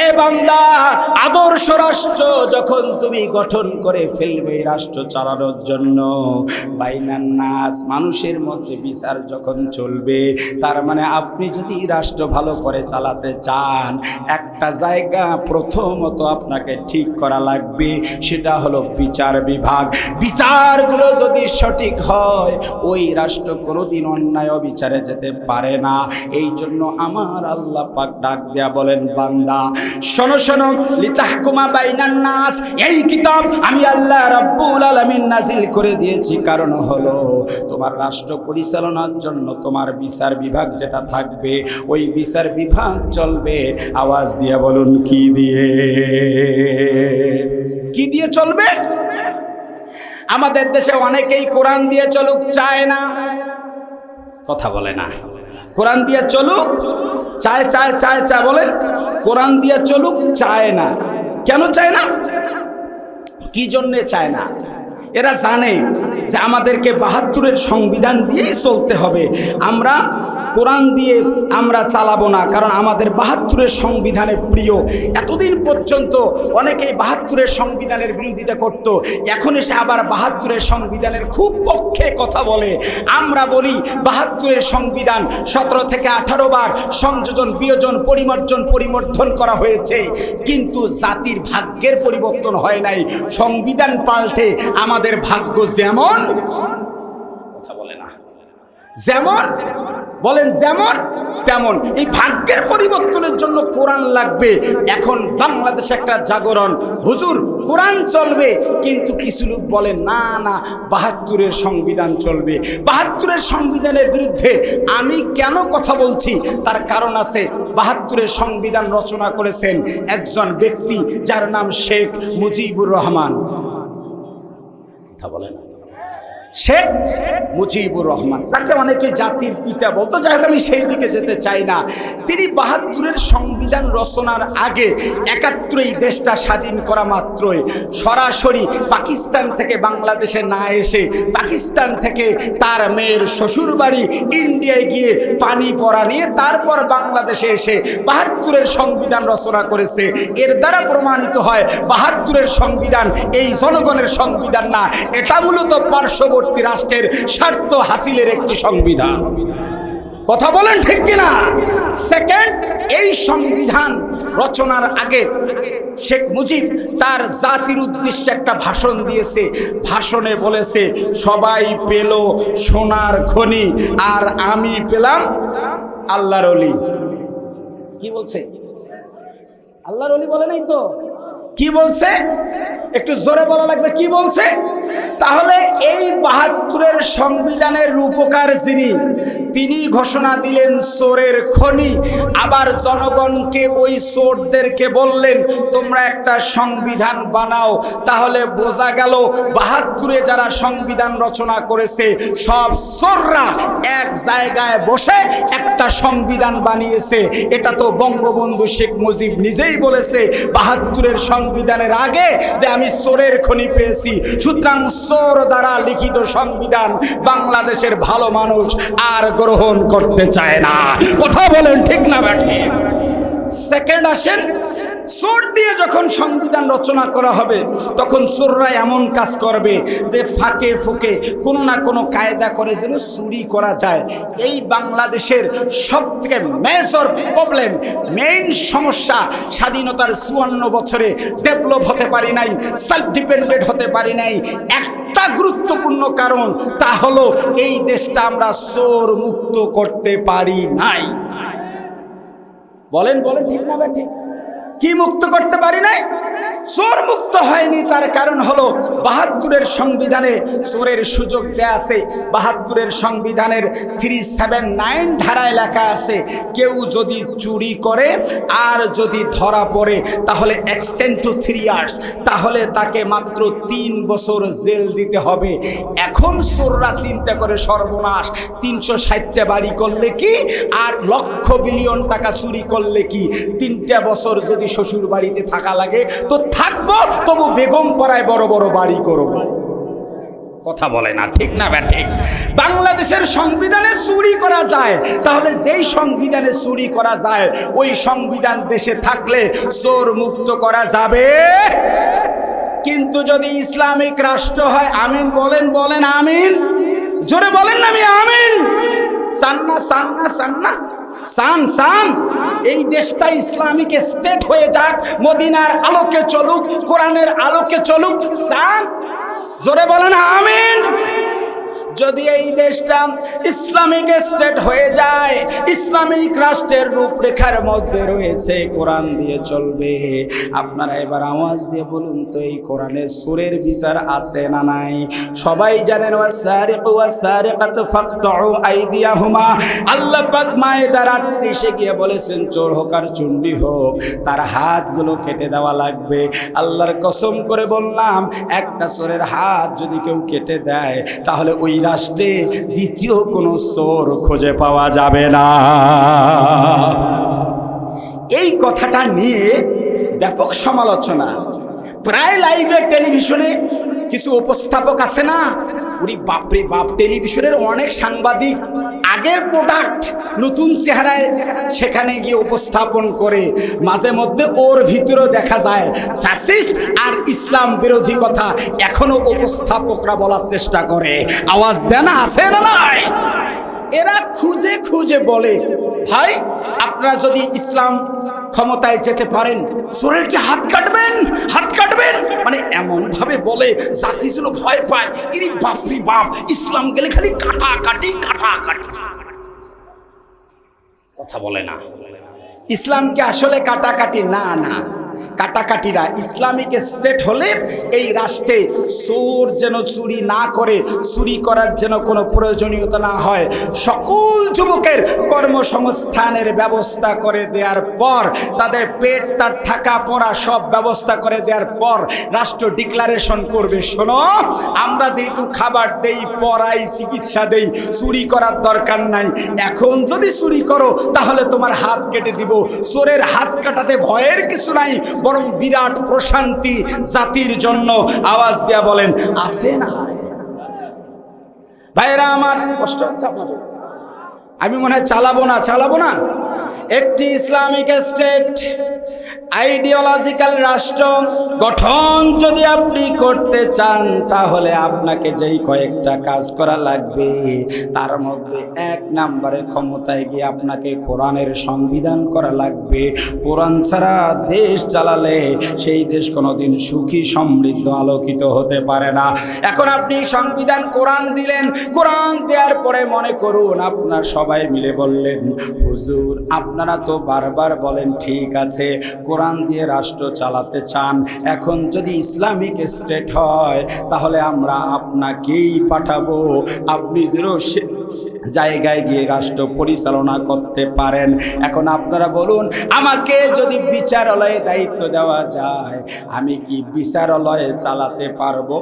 এ বান্দা, আদর্শ রাষ্ট্র যখন তুমি গঠন করে ফেলবে রাষ্ট্র চালানোর জন্য, বাইনান নাস মানুষের মধ্যে বিচার যখন চলবে, তার মানে আপনি যদি রাষ্ট্র ভালো করে চালাতে চান, একটা জায়গা প্রথমত আপনাকে ঠিক করা লাগবে, সেটা হলো বিচার বিভাগ। বিচারগুলো যদি সঠিক হয় ওই রাষ্ট্র কোনোদিন অন্যায় অবিচারে যেতে পারে না। এই জন্য আমার আল্লাহ পাক ডাক দেয়া বলেন বান্দা শোনো শোনো, লিতাহকুমা বাইনান নাস, এই কিতাব আমি আল্লাহ রাব্বুল আলামিন নাজিল করে দিয়েছি। কারণ হলো তোমার রাষ্ট্র পরিচালনার জন্য তোমার বিচার বিভাগ যেটা থাকবে, ওই বিচার বিভাগ চলবে, আওয়াজ দিয়ে বলুন কি দিয়ে? কি দিয়ে চলবে? আমাদের দেশে অনেকেই কোরআন দিয়ে চলুক চায় না, কথা বলে না। কোরআন দিয়ে চলুক চায় চায় চায় চায়, বলেন কোরআন দিয়ে চলুক চায় না। কেন চায় না? কি জন্যে চায় না? এরা জানে যে আমাদেরকে ৭২-এর সংবিধান দিয়েই চলতে হবে, আমরা কোরআন দিয়ে আমরা চালাবো না, কারণ আমাদের ৭২-এর সংবিধানে প্রিয়। এতদিন পর্যন্ত অনেকেই ৭২-এর সংবিধানের বিরোধিতা করত, এখন এসে আবার ৭২-এর সংবিধানের খুব পক্ষে কথা বলে। আমরা বলি ৭২-এর সংবিধান ১৭ থেকে ১৮ বার সংযোজন, বিয়োজন, পরিমর্ধন করা হয়েছে, কিন্তু জাতির ভাগ্যের পরিবর্তন হয় নাই। সংবিধান পাল্টে আমাদের ভাগ্য যেমন, কথা বলে না, যেমন বলেন যেমন তেমন। এই ভাগ্যের পরিবর্তনের জন্য কোরআন লাগবে। এখন বাংলাদেশে একটা জাগরণ, হুজুর কোরআন চলবে, কিন্তু কিছু লোক বলে না না ৭২-এর সংবিধান চলবে। ৭২-এর সংবিধানের বিরুদ্ধে আমি কেন কথা বলছি তার কারণ আছে। ৭২-এর সংবিধান রচনা করেছেন একজন ব্যক্তি যার নাম শেখ মুজিবুর রহমান, কথা বলেন শেখ মুজিবুর রহমান। তাকে অনেকে জাতির পিতা বলতো, যাই হোক আমি সেই দিকে যেতে চাই না। তিনি ৭২-এর সংবিধান রচনার আগে ৭১-এই দেশটা স্বাধীন করা মাত্রই সরাসরি পাকিস্তান থেকে বাংলাদেশে না এসে, পাকিস্তান থেকে তার মেয়ের শ্বশুর বাড়ি ইন্ডিয়ায় গিয়ে পানি পড়া নিয়ে তারপর বাংলাদেশে এসে ৭২-এর সংবিধান রচনা করেছে। এর দ্বারা প্রমাণিত হয় ৭২-এর সংবিধান এই জনগণের সংবিধান না, এটা মূলত পার্শ্ববর্তী রাষ্ট্রের স্বার্থ হাসিলের একটি সংবিধান। কথা বলেন ঠিক কিনা? সেকেন্ড, এই সংবিধান রচনার আগে শেখ মুজিব তার জাতির উদ্দেশ্যে একটা ভাষণ দিয়েছে। ভাষণে বলেছে সবাই পেল সোনার খনি আর আমি পেলাম আল্লাহর ওলি। কি বলছে? আল্লাহর ওলি বলে নাই তো? কি বলছে? একটু জোরে বলা লাগবে। কি বলছে? তাহলে এই ৭২-এর সংবিধানের রূপকার যিনি, তিনি ঘোষণা দিলেন চোরের খনি, আবার জনগণকে ওই চোরদেরকে বললেন তোমরা একটা সংবিধান বানাও। তাহলে বোঝা গেল ৭২-এ যারা সংবিধান রচনা করেছে সব চোররা এক জায়গায় বসে একটা সংবিধান বানিয়েছে। এটা তো বঙ্গবন্ধু শেখ মুজিব নিজেই বলেছে ৭২-এর সংবিধানের আগে যে আমি চোরের খনি পেয়েছি। সুতরাং চোর দ্বারা লিখিত সংবিধান বাংলাদেশের ভালো মানুষ আর গ্রহণ করতে চায় না। কথা বলেন ঠিক না ব্যাঠি? সেকেন্ড আসেন, সোর দিয়ে যখন সংবিধান রচনা করা হবে তখন সোররা এমন কাজ করবে যে ফাঁকে ফুঁকে কোনো না কোনো কায়দা করে যেন চুরি করা যায়। এই বাংলাদেশের সবথেকে মেজর প্রবলেম, মেইন সমস্যা, স্বাধীনতার 54 বছরে ডেভেলপ হতে পারি নাই, সেলফ ডিপেন্ডেন্ট হতে পারি নাই। একটা গুরুত্বপূর্ণ কারণ, তা হলো এই দেশটা আমরা চোর মুক্ত করতে পারি নাই। বলেন বলেন, ঠিক না ভাই? ঠিক। কি মুক্ত করতে পারি নাই? চোর মুক্ত হয়নি। তার কারণ হলো ৭২-এর সংবিধানে চোরের সুযোগ দেয়া আছে। ৭২-এর সংবিধানের 379 ধারায় লেখা আছে, কেউ যদি চুরি করে আর যদি ধরা পড়ে তাহলে এক্সটেন্ড টু 3 ইয়ার্স, তাহলে তাকে মাত্র 3 বছর জেল দিতে হবে। এখন চোররা চিন্তা করে সর্বনাশ, 360টা বাড়ি করলে কি আর লক্ষ বিলিয়ন টাকা চুরি করলে কি, 3টা বছর যদি শ্বশুর বাড়িতে থাকা লাগে তো থাকবো, তবু বেগম পাড়ায় বড় বড় বাড়ি করব। কথা বলে না, ঠিক না ভাই? ঠিক। বাংলাদেশের সংবিধানে চুরি করা যায়, তাহলে যেই সংবিধানে চুরি করা যায় ওই সংবিধান দেশে থাকলে চোর মুক্ত করা যাবে। কিন্তু যদি ইসলামিক রাষ্ট্র হয়, আমিন বলেন, বলেন আমিন, জোরে বলেন না, আমি আমিন। সান্না সান্না সান্না সান সান, এই দেশটা ইসলামিক স্টেট হয়ে যাক, মদিনার আলোকে চলুক, কোরআনের আলোকে চলুক। সান, জোরে বলেন আমিন। যদি এই দেশটা ইসলামিক স্টেট হয়ে যায়, ইসলামিক রাষ্ট্রের রূপরেখার মধ্যে রয়েছে, কোরআন দিয়ে চলবে, আপনারা এবার আওয়াজ দিয়ে বলুন তো এই কোরআনের সুরের বিচার আছে না নাই? সবাই জানেন ওয়াসারিকু ওয়াসারিকাতু ফাকতাউ আইদিয়াহুমা। আল্লাহ পাক মায়েদার 38-এ গিয়ে বলেছেন, চোর হোক আর চুন্ডি হোক তার হাতগুলো কেটে দেওয়া লাগবে। আল্লাহর কসম করে বললাম, একটা চোরের হাত যদি কেউ কেটে দেয় তাহলে ওই রাষ্ট্রে দ্বিতীয় কোনো চোর খুঁজে পাওয়া যাবে না। এই কথাটা নিয়ে ব্যাপক সমালোচনা, প্রায় লাইভে টেলিভিশনে কিছু উপস্থাপক আছে না, উনি বাপরে বাপ, টেলিভিশনের অনেক সাংবাদিক আগের প্রোডাক্ট নতুন চেহারায় সেখানে গিয়ে উপস্থাপন করে, মাঝে মধ্যে ওর ভিতরেও দেখা যায় ফ্যাসিস্ট আর ইসলাম বিরোধী কথা এখনো উপস্থাপকরা বলার চেষ্টা করে। আওয়াজ দেন, আছে না নাই? এরা খুঁজে খুঁজে বলে, ভাই আপনারা যদি ইসলাম ক্ষমতায় যেতে পারেন চোরের কি হাত কাটবেন, হাত কাটবেন, মানে এমন ভাবে বলে জাতি যেন ভয় পায়। ইরি বাপরি বাপ, ইসলাম গেলে খালি কাটাকাটি কাটাকাটি। কথা বলে না, ইসলামকে আসলে কাটাকাটি না, না কাটাকাটিরা। ইসলামিক স্টেট হলে এই রাষ্ট্রে চোর যেন চুরি না করে, চুরি করার যেন কোনো প্রয়োজনীয়তা না হয়, সকল যুবকের কর্মসংস্থানের ব্যবস্থা করে দেওয়ার পর, তাদের পেট তার থাকা পড়া সব ব্যবস্থা করে দেওয়ার পর রাষ্ট্র ডিক্লারেশন করবে, শোনো আমরা যেহেতু খাবার দেই, পড়াই, চিকিৎসা দেই, চুরি করার দরকার নাই, এখন যদি চুরি করো তাহলে তোমার হাত কেটে দিব। চোরের হাত কাটাতে ভয়ের কিছু নাই, বরং বিরাট প্রশান্তি জাতির জন্য। আওয়াজ দেয়া বলেন, আছে না? ভাইরা আমার, কষ্ট হচ্ছে আপনাদের? আমি মনে হয় চালাবো না। একটি ইসলামিক স্টেট আইডিওলজিক্যাল রাষ্ট্র গঠন যদি আপনি করতে চান তাহলে আপনাকে যেই কয়েকটা কাজ করা লাগবে, তার মধ্যে 1 নম্বরে ক্ষমতায় গিয়ে আপনাকে কোরআনের সংবিধান করা লাগবে। কোরআন ছাড়া দেশ চালালে সেই দেশ কোনোদিন সুখী সমৃদ্ধ আলোকিত হতে পারে না। এখন আপনি সংবিধান কোরআন দিলেন, কোরআন দেওয়ার পরে মনে করুন আপনার সবাই মিলে বললেন, হুজুর আপনারা তো বারবার বলেন ঠিক আছে কোরআন দিয়ে রাষ্ট্র চালাতে চান, এখন যদি ইসলামিক স্টেট হয় তাহলে আমরা আপনাকেই পাঠাবো, আপনি যেন জায়গায় গিয়ে রাষ্ট্র পরিচালনা করতে পারেন। এখন আপনারা বলুন, আমাকে যদি বিচারালয়ে দায়িত্ব দেওয়া যায়, আমি কি বিচারালয়ে চালাতে পারবো?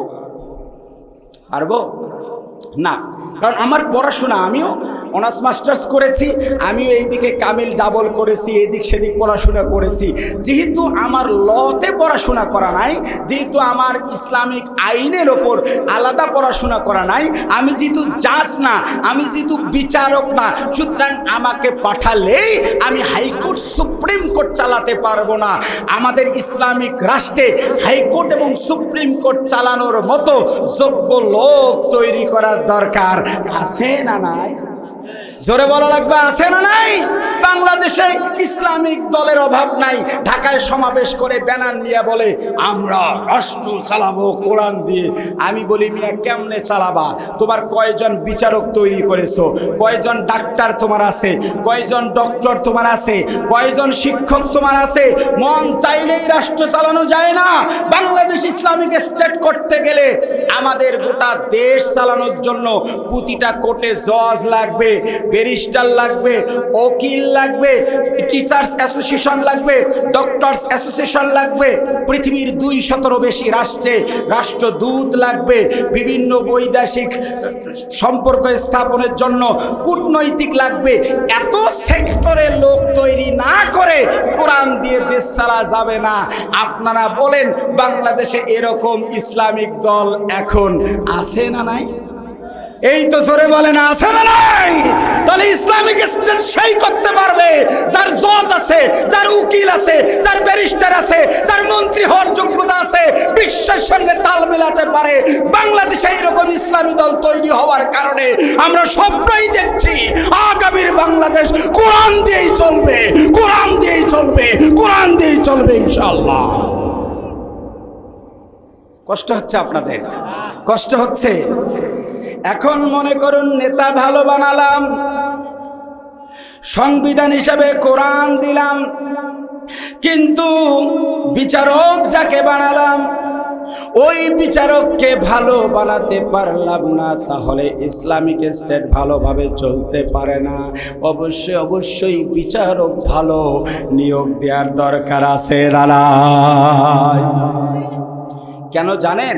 না, কারণ আমার পড়াশোনা, আমিও অনার্স মাস্টার্স করেছি, আমিও এইদিকে কামিল ডাবল করেছি, এদিক সেদিক পড়াশোনা করেছি। যেহেতু আমার লতে পড়াশোনা করা নাই, যেহেতু আমার ইসলামিক আইনের ওপর আলাদা পড়াশোনা করা নাই, আমি যেহেতু জাজ না, আমি যেহেতু বিচারক না, সুতরাং আমাকে পাঠালেই আমি হাইকোর্ট সুপ্রিম কোর্ট চালাতে পারবো না। আমাদের ইসলামিক রাষ্ট্রে হাইকোর্ট এবং সুপ্রিম কোর্ট চালানোর মতো যোগ্য লোক তৈরি করার দরকার আছে না নাই? জোরে বলা লাগবে, আছে না নাই? বাংলাদেশে ইসলামিক দলের অভাব নাই। ঢাকায় সমাবেশ করে ব্যানার নিয়ে বলে আমরা রাষ্ট্র চালাবো কোরআন দিয়ে। আমি বলি মিয়া কেমনে চালাবা? তোমার কয়জন বিচারক তৈরি করেছো? কয়জন ডাক্তার তোমার আছে? কয়জন ডক্টর তোমার আছে? কয়জন শিক্ষক তোমার আছে? মন চাইলেই রাষ্ট্র চালানো যায় না। বাংলাদেশ ইসলামিক স্টেট করতে গেলে আমাদের গোটা দেশ চালানোর জন্য প্রতিটা কোর্টে জজ লাগবে, ব্যারিস্টার লাগবে, উকিল লাগবে, টিচার্স অ্যাসোসিয়েশন লাগবে, ডক্টরস অ্যাসোসিয়েশন লাগবে, পৃথিবীর 200-ও বেশি রাষ্ট্রে রাষ্ট্রদূত লাগবে, বিভিন্ন বৈদেশিক সম্পর্ক স্থাপনের জন্য কূটনৈতিক লাগবে। এত সেক্টরে লোক তৈরি না করে কোরআন দিয়ে দেশ চালা যাবে না। আপনারা বলেন বাংলাদেশে এরকম ইসলামিক দল এখন আছে না নাই? এই তো জোরে বলেন, আছে না নাই? তাহলে ইসলামিক স্টেট সেই করতে পারবে যার জজ আছে, যার উকিল আছে, যার ব্যারিস্টার আছে, যার মন্ত্রী হওয়ার যোগ্যতা আছে, বিশ্বের সঙ্গে তাল মেলাতে পারে। বাংলাদেশে এইরকম ইসলামী দল তৈরি হওয়ার কারণে আমরা স্বপ্নই দেখছি আগামীর বাংলাদেশ কোরআন দিয়েই চলবে, কোরআন দিয়েই চলবে, কোরআন দিয়েই চলবে ইনশাআল্লাহ। কষ্ট হচ্ছে আপনাদের? কষ্ট হচ্ছে? এখন মনে করুন নেতা ভালো বানালাম, সংবিধান হিসাবে কোরআন দিলাম, কিন্তু বিচারক যাকে বানালাম ওই বিচারককে ভালো বানাতে পারলাম না, তাহলে ইসলামিক স্টেট ভালোভাবে চলতে পারে না। অবশ্যই অবশ্যই বিচারক ভালো নিয়োগ দেওয়ার দরকার আছে না? কেন জানেন?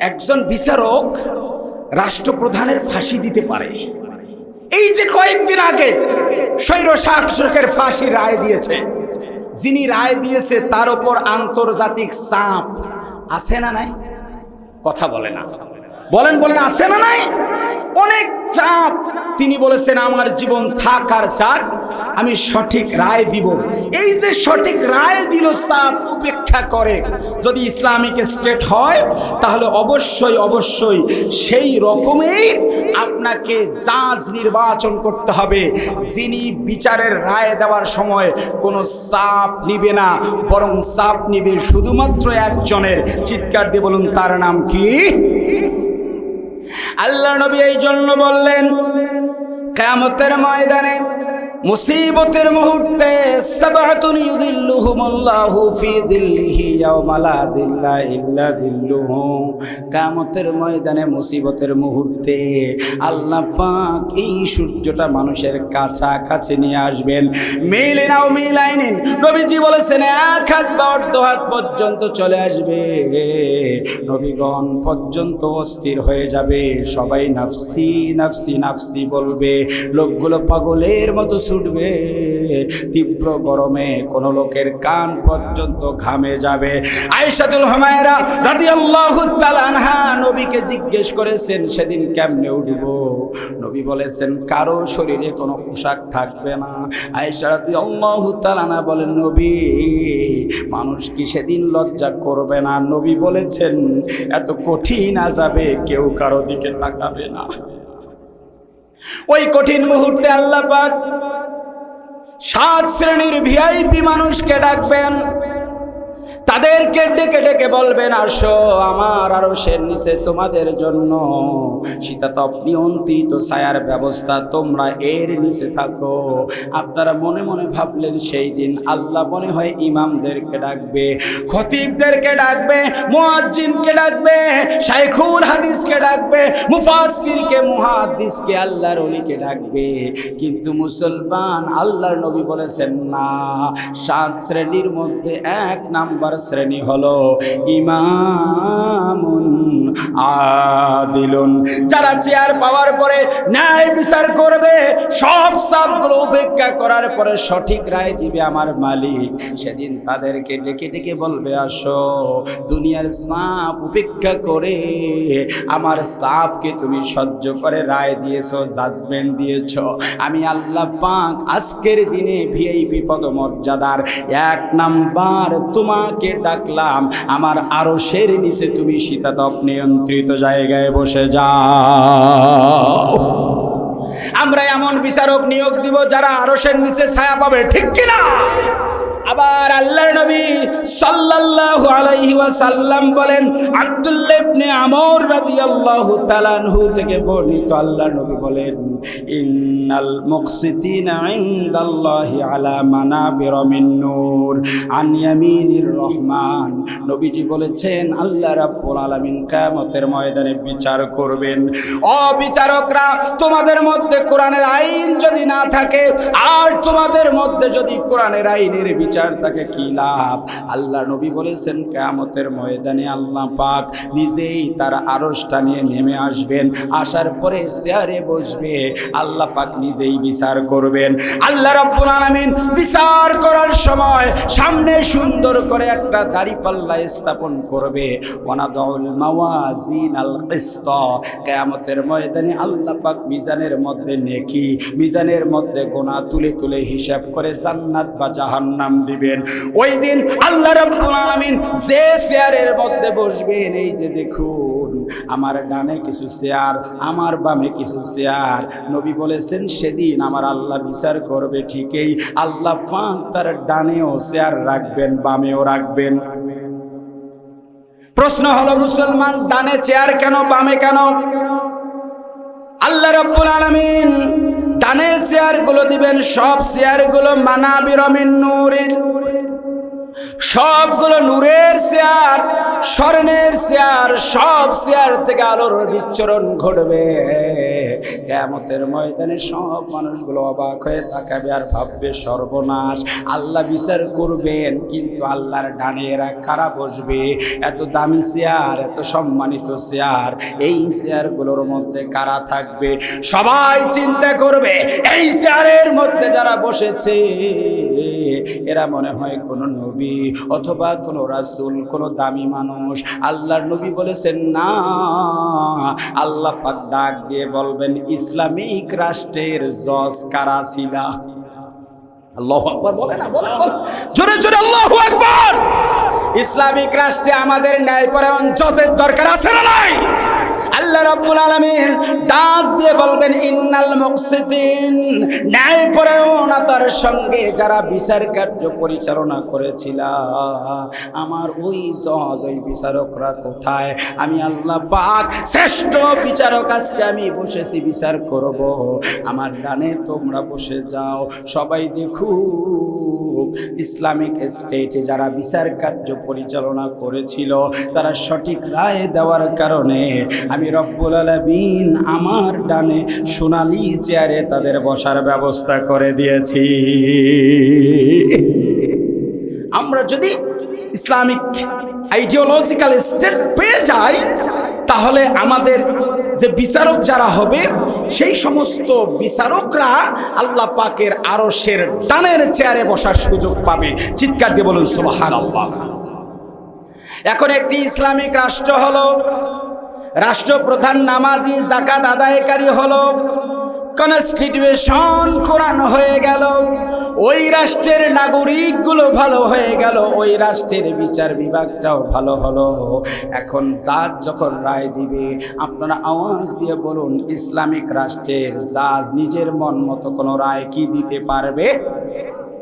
একজন বিচারক রাষ্ট্রপ্রধানের ফাঁসি দিতে পারে। এই যে কয়েকদিন আগে স্বৈর শাসকের ফাঁসি রায় দিয়েছে, যিনি রায় দিয়েছে তার উপর আন্তর্জাতিক চাপ আছে না নাই? কথা বলে না, বলেন বলেন, আছে না নাই? অনেক চাপ। তিনি বলেছেন আমার জীবন থাক আর যাক, আমি সঠিক রায় দিব। এই যে সঠিক রায় দিল, চাপ উপেক্ষা করে যদি ইসলামিক স্টেট হয় তাহলে অবশ্যই অবশ্যই সেই রকমই আপনাকে জাজ নির্বাচন করতে হবে, যিনি বিচারের রায় দেওয়ার সময় কোনো চাপ নিবে না, বরং চাপ নিবে শুধুমাত্র একজনের। চিৎকার দিয়ে বলুন তার নাম কি? আল্লাহ নবী এই জন্য বললেন কিয়ামতের ময়দানে মুসিবতের মুহূর্তে সাবআতুন ইউযিল্লুহুমুল্লাহু ফি যিল্লিহি ইয়াওমা লা যিল্লা ইল্লা যিল্লুহু। কিয়ামতের ময়দানে মুসিবতের মুহূর্তে আল্লাহ পাক এই সূর্যটা মানুষের কাছাকাছি নিয়ে আসবেন। মিলাও মিলাইনিন, নবীজি বলেছেন এক হাত বা অর্ধ হাত পর্যন্ত চলে আসবে। নবীগণ পর্যন্ত অস্থির হয়ে যাবে, সবাই নাফসি নাফসি নাফসি বলবে, লোকগুলো পাগলের মতো ছুটবে। তীব্র গরমে কোন লোকের কান পর্যন্ত ঘামে যাবে। আয়েশাতুল হুমায়রা রাদিয়াল্লাহু তাআলা আনহা নবীকে জিজ্ঞেস করেছেন সেদিন কেমনে উঠব? নবী বলেছেন কারো শরীরে কোনো পোশাক থাকবে না। আয়েশা রাদিয়াল্লাহু তাআলা আনহা বলেন নবী মানুষ কি সেদিন লজ্জা করবে না? নবী বলেছেন এত কঠিন আযাবে কেউ কারো দিকে তাকাবে না। ওই কঠিন মুহূর্তে আল্লাহ পাক 7 শ্রেণীর ভিআইপি মানুষকে ডাকবেন, তাদেরকে ডেকে ডেকে বলবেন আসো আমার আরশের নিচে তোমাদের জন্য শীতাতপ নিয়ন্ত্রিত ছায়ার ব্যবস্থা, তোমরা এর নিচে থাকো। আপনারা মনে মনে ভাবলেন সেই দিন আল্লাহ মনে হয় ইমামদেরকে ডাকবে, খতিবদেরকে ডাকবে, মুয়াজ্জিনকে ডাকবে, শাইখুল হাদিসকে ডাকবে, মুফাসসিরকে মুহাদ্দিসকে আল্লাহর ওলিকে ডাকবে। কিন্তু মুসলমান আল্লাহর নবী বলেছেন না, 7 শ্রেণীর মধ্যে 1 নাম্বার শ্রেণী হলো ইমামুন আদিলুন, যারা চেয়ার পাওয়ার পরে ন্যায় বিচার করবে, সব সাপগুলো উপেক্ষা করার পরে সঠিক রায় দিবে আমার মালিক। সেদিন তাদেরকে ডেকে ডেকে বলবে, আসো, দুনিয়ার সাপ উপেক্ষা করে আমার সাপকে তুমি সহ্য করে রায় দিয়েছো, জাজমেন্ট দিয়েছো। আমি আল্লাহ পাক আজকের দিনে ভিআইপি পদমর্যাদার 1 নাম্বার তোমাকে ডাকলাম, আমার আরশের নিচে তুমি শীতাতপ নিয়ন্ত্রিত জায়গায় বসে যাও। আমরা এমন বিচারক নিয়োগ দিব যারা আরশের নিচে ছায়া পাবে, ঠিক কিনা? আবার আল্লাহর নবী সাল্লাল্লাহু আলাইহি ওয়াসাল্লাম বলেন, আব্দুল্লাহ ইবনে আমর রাদিয়াল্লাহু তাআলা আনহু থেকে বর্ণিত, আল্লাহর নবী বলেন, ইন্নাল মুকসিতিনা ইনদাল্লাহি আলা মানাবির মিন নূর আন ইয়ামিনির রহমান। নবীজি বলেছেন, আল্লাহ রাব্বুল আলামিন কিয়ামতের ময়দানে বিচার করবেন। ও বিচারকরা, তোমাদের মধ্যে কোরআনের আইন যদি না থাকে আর তোমাদের মধ্যে যদি কোরআনের আইনের বিচার থাকে, কি লাভ? আল্লাহ নবী বলেছেন, কিয়ামতের ময়দানে আল্লাহ পাক নিজেই তার আরশটা নিয়ে নেমে আসবেন, আসার পরে চেয়ারে বসবে, আল্লাহ পাক নিজেই বিচার করবেন। আল্লাহ রাব্বুল আলামিন বিচার করার সময় সামনে সুন্দর করে একটা দাঁড়িপাল্লা স্থাপন করবে। ওয়ানাদাউল মাওয়াজিনাল কিসত, কিয়ামতের ময়দানে আল্লাহ পাক মিজানের মধ্যে নেকি, মিজানের মধ্যে গুনাহ তুলে তুলে হিসাব করে জান্নাত বা জাহান্নাম দিবেন। ওই দিন আল্লাহ রাব্বুল আলামিন যে চেয়ারের মধ্যে বসবেন, এই যে দেখুন, আমার ডানে কিছু চেয়ার, আমার বামে কিছু চেয়ার। নবী বলেছেন, সেদিন আমার আল্লাহ বিচার করবে ঠিকই, আল্লাহ পাক তার ডানেও চেয়ার রাখবেন, বামেও রাখবেন। প্রশ্ন হলো, মুসলমান, ডানে চেয়ার কেন, বামে কেন? আল্লাহ রাব্বুল আলামিন ডানে চেয়ারগুলো দিবেন, সব চেয়ারগুলো মানাবির মিন নূরিন, সবগুলো নূরের চেয়ার, স্বর্ণের চেয়ার, সব চেয়ার থেকে আলোর বিচ্ছুরণ ঘটবে। কিয়ামতের ময়দানে সব মানুষগুলো অবাক হয়ে তাকাবে আর ভাববে, সর্বনাশ, আল্লাহ বিচার করবেন, কিন্তু আল্লাহর ডানে এরা কারা বসবে? এত দামি চেয়ার, এত সম্মানিত চেয়ার, এই চেয়ারগুলোর মধ্যে কারা থাকবে? সবাই চিন্তা করবে, এই চেয়ারের মধ্যে যারা বসেছে এরা মনে হয় কোনো নবী অথবা কোনো রাসূল, কোনো দামি মানুষ। আল্লাহর নবী বলেছেন, না, আল্লাহ পাক ডাক দিয়ে বলবেন, ইসলামিক রাষ্ট্রের জজ কারা ছিল? আল্লাহু আকবার, বলে না, বলে জোরে জোরে আল্লাহু আকবার। ইসলামিক রাষ্ট্রে আমাদের ন্যায়পরায়ণ জজের দরকার আছে না নাই? আল্লাহ রাব্বুল আলামিন ডাক দিয়ে বলবেন, ইন্নাল মুকসিতিন, ন্যায়পরায়ণতার সঙ্গে যারা বিচার কার্য পরিচালনা করেছিল, আমার ওই জজ, ওই বিচারকরা কোথায়? আমি আল্লাহ পাক শ্রেষ্ঠ বিচারক, আজকে আমি বসেছি বিচার করব, আমার ডানে তোমরা বসে যাও। সবাই দেখুক, ইসলামিক স্টেটে যারা বিচার কার্য পরিচালনা করেছিল, তারা সঠিক রায় দেওয়ার কারণে আমি রব্বুল আলামিন আমার ডানে সোনালী চেয়ারে তাদের বসার ব্যবস্থা করে দিয়েছি। আমরা যদি ইসলামিক আইডিওলজিক্যাল স্টেট পেয়ে যাই, তাহলে আমাদের যে বিচারক যারা হবে, সেই সমস্ত বিচারকরা আল্লাহ পাকের আরশের ডানের চেয়ারে বসার সুযোগ পাবে। চিৎকার দিয়ে বলুন সুবহানাল্লাহ। এখন একটি ইসলামিক রাষ্ট্র হলো, রাষ্ট্রপ্রধান নামাজি, যাকাত আদায়কারী হলো, কনস্টিটিউশন কোরআন হয়ে গেল, ওই রাষ্ট্রের নাগরিকগুলো ভালো হয়ে গেল, ওই রাষ্ট্রের বিচার বিভাগটাও ভালো হলো। এখন জাজ যখন রায় দিবে, আপনারা আওয়াজ দিয়ে বলুন, ইসলামিক রাষ্ট্রের জাজ নিজের মন মতো কোনো রায় কি দিতে পারবে?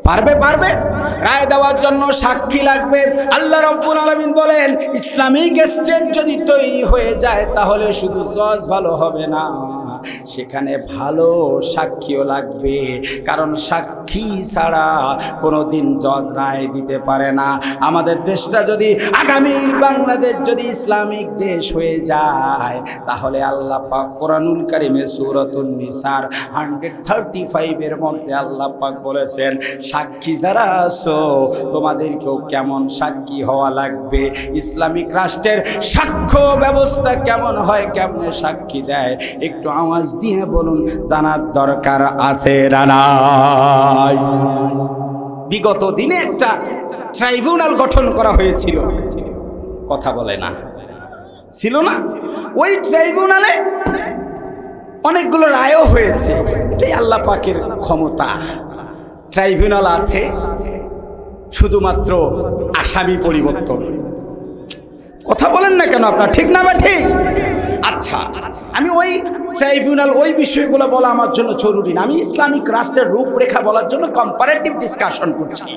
পারবে? পারবে? রায় দেওয়ার জন্য সাক্ষী লাগবে। আল্লাহ রাব্বুল আলামিন বলেন, ইসলামিক স্টেট যদি তৈরি হয়ে যায়, তাহলে শুধু জজ ভালো হবে না, সেখানে ভালো সাক্ষীও লাগবে, কারণ সাক্ষী ছাড়া কোনোদিন জজ রায় দিতে পারে না। আমাদের দেশটা যদি আগামীর বাংলাদেশ যদি ইসলামিক দেশ হয়ে যায়, তাহলে আল্লাহ পাক কোরআনুল কারীমে সূরাতুন নিসার 135 এর মধ্যে আল্লাহ পাক বলেছেন, সাক্ষী যারা আছো তোমাদেরকেও কেমন সাক্ষী হওয়া লাগবে, ইসলামিক রাষ্ট্রের সাক্ষ্য ব্যবস্থা কেমন হয়, কেমনে সাক্ষী দেয়, একটু আওয়াজ দিয়ে বলুন, জানার দরকার আছে না নাই? বিগত দিনে একটা ট্রাইব্যুনাল গঠন করা হয়েছিল, কথা বলে না, ছিল না? ওই ট্রাইব্যুনালে অনেকগুলো রায়ও হয়েছে। এটাই আল্লাহ পাকের ক্ষমতা। ট্রাইব্যুনাল আছে, শুধুমাত্র আসামি পরিবর্তন। কথা বলেন না কেন আপনার, ঠিক না বা ঠিক? আচ্ছা, আমি ওই ট্রাইব্যুনাল ওই বিষয়গুলো বলা আমার জন্য জরুরি না, আমি ইসলামিক রাষ্ট্রের রূপরেখা বলার জন্য কম্পারেটিভ ডিসকাশন করছি।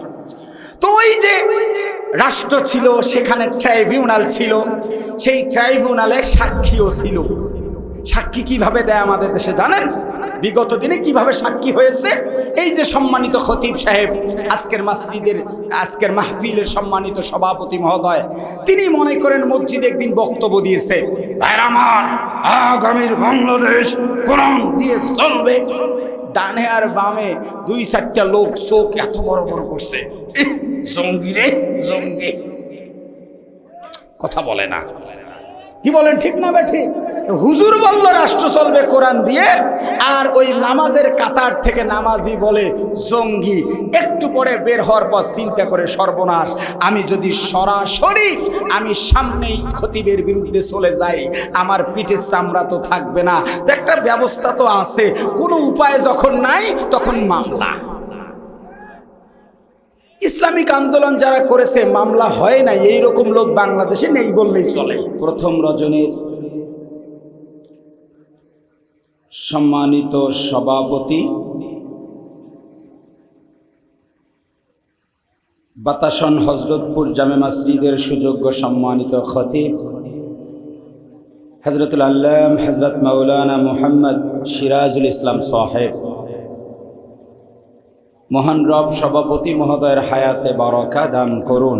তো ওই যে রাষ্ট্র ছিল, সেখানে ট্রাইব্যুনাল ছিল, সেই ট্রাইব্যুনালে সাক্ষীও ছিল। সাক্ষী কিভাবে দেয় আমাদের দেশে জানেন? বিগত দিনে কিভাবে সাক্ষী হয়েছে? এই যে সম্মানিত খতিব সাহেব, আজকের মসজিদের আজকের মাহফিলের সম্মানিত সভাপতি মহোদয়, তিনি মনে করেন মসজিদে একদিন বক্তব্য দিয়েছে, ভাইরা আমার, আগামীর বাংলাদেশ কোরআন দিয়ে চলবে। ডানে আর বামে 2-4টা লোক চোখ এত বড় বড় করছে, জঙ্গি রে জঙ্গি, কথা বলে না। কি বলেন, ঠিক না বেঠিক? হুজুর বলল রাষ্ট্র চলবে কোরআন দিয়ে, আর ওই নামাজের কাতার থেকে নামাজি বলে জঙ্গি। একটু পরে বের হওয়ার পর চিন্তা করে, সর্বনাশ, আমি যদি সরাসরি আমি সামনেই খতিবের বিরুদ্ধে চলে যাই, আমার পিঠের চামড়া তো থাকবে না, তো একটা ব্যবস্থা তো আছে, কোনো উপায় যখন নাই তখন মামলা। ইসলামিক আন্দোলন যারা করেছে মামলা হয় না, এইরকম লোক বাংলাদেশে নেই বললেই চলে। প্রথম রজনীর সম্মানিত সভাপতি, বাতাসন হযরতপুর জামে মসজিদের সুযোগ্য সম্মানিত খতিব হযরতুল আল্লাম হযরত মাওলানা মুহাম্মদ সিরাজুল ইসলাম সাহেব, মহান রব সভাপতি মহোদয়ের হায়াতে বারাকা দান করুন।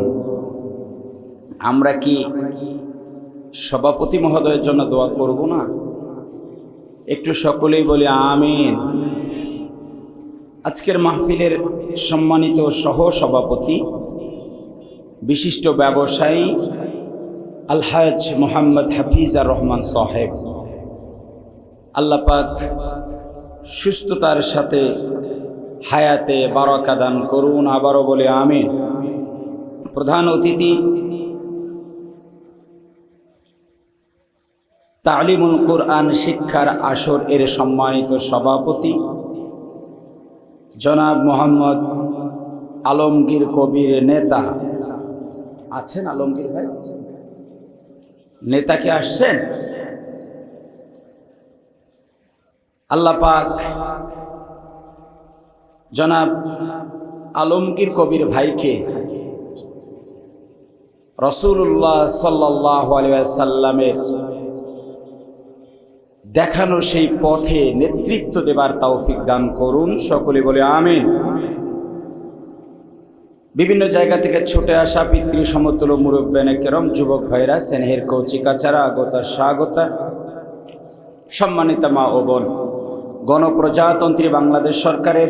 আমরা কি সভাপতি মহোদয়ের জন্য দোয়া করব না? একটু সকলেই বলি আমিন। আজকের মাহফিলের সম্মানিত সহ সভাপতি, বিশিষ্ট ব্যবসায়ী আলহাজ মোহাম্মদ হাফিজার রহমান সাহেব, আল্লাহ পাক সুস্থতার সাথে হায়াতে বারাকা দান করুন, আবারও বলে আমিন। প্রধান অতিথি তালিমুল কোরআন শিক্ষার আসর এর সম্মানিত সভাপতি জনাব মোহাম্মদ আলমগীর কবির নেতা, আছেন আলমগীর ভাই? নেতা কি আসছেন? আল্লাহ পাক জনাব আলমগীর কবির ভাইকে রাসূলুল্লাহ সাল্লাল্লাহু আলাইহি ওয়াসাল্লামের দেখানো সেই পথে নেতৃত্ব দেবার তৌফিক দান করুন, সকলে বলে আমিন। বিভিন্ন জায়গা থেকে ছুটে আসা পিতৃ সমতুল্য মুরব্বিয়ানে কেরাম, যুবক ভাইরা, স্নেহের কৌচিকাচারা, আগতা স্বাগতা, সম্মানিত মা ও বোন, গণপ্রজাতন্ত্রী বাংলাদেশ সরকারের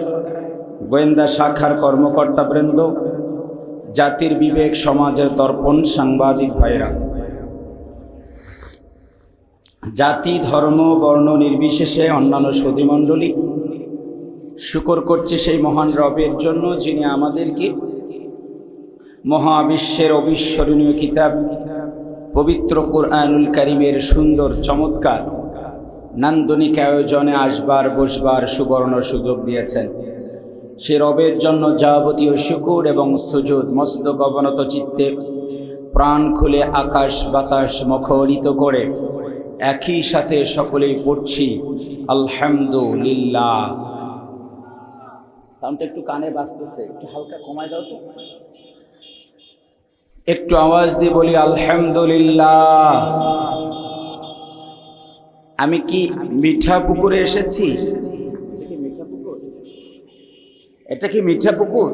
গোয়েন্দা শাখার কর্মকর্তাবৃন্দ, জাতির বিবেক, সমাজের দর্পণ, সাংবাদিক ভাইরা, জাতি ধর্ম বর্ণ নির্বিশেষে অন্যান্য সুধীমণ্ডলী, শুকর করছে সেই মহান রবের জন্য যিনি আমাদেরকে মহাবিশ্বের অবিস্মরণীয় কিতাব পবিত্র কোরআনুল কারীমের সুন্দর চমৎকার নান্দনিক আয়োজনে আসবার বসবার সুবর্ণ সুযোগ দিয়েছেন। সে রবের জন্য যাবতীয় শুকর এবং সুজুদ, মস্তক অবনত চিত্তে প্রাণ খুলে আকাশ বাতাস মুখরিত করে একই সাথে সকলেই পড়ছি আলহামদুলিল্লাহ। সাউন্ডটা একটু কানে বাজতেছে, একটু হালকা কমায় দাও তো, একটু আওয়াজ দিয়ে বলি আলহামদুলিল্লাহ। আমি কি মিঠা পুকুরে এসেছি? এটা কি মিঠা পুকুর?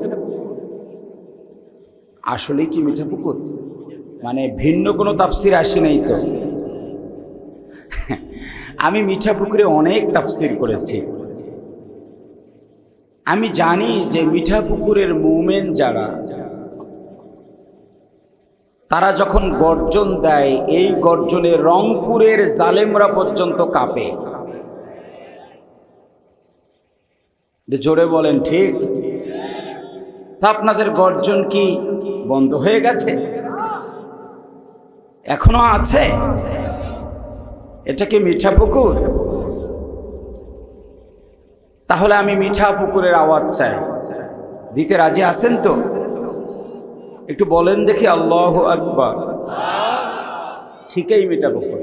আসলে কি মিঠা পুকুর? মানে ভিন্ন কোনো তাফসির আসে নাই তো? আমি মিঠা পুকুরে অনেক তাফসির করেছি। আমি জানি যে মিঠা পুকুরের মুমিন যারা, তারা যখন গর্জন দেয়, এই গর্জনে রংপুরের জালেমরা পর্যন্ত কাঁপে। জোরে বলেন ঠিক? তা আপনাদের গর্জন কি বন্ধ হয়ে গেছে? এখনো আছে? এটা কি মিঠা পুকুর? তাহলে আমি মিঠা পুকুরের আওয়াজ চাই। দিতে রাজি আছেন তো? একটু বলেন দেখি আল্লাহু আকবার। ঠিকই মিঠা পুকুর।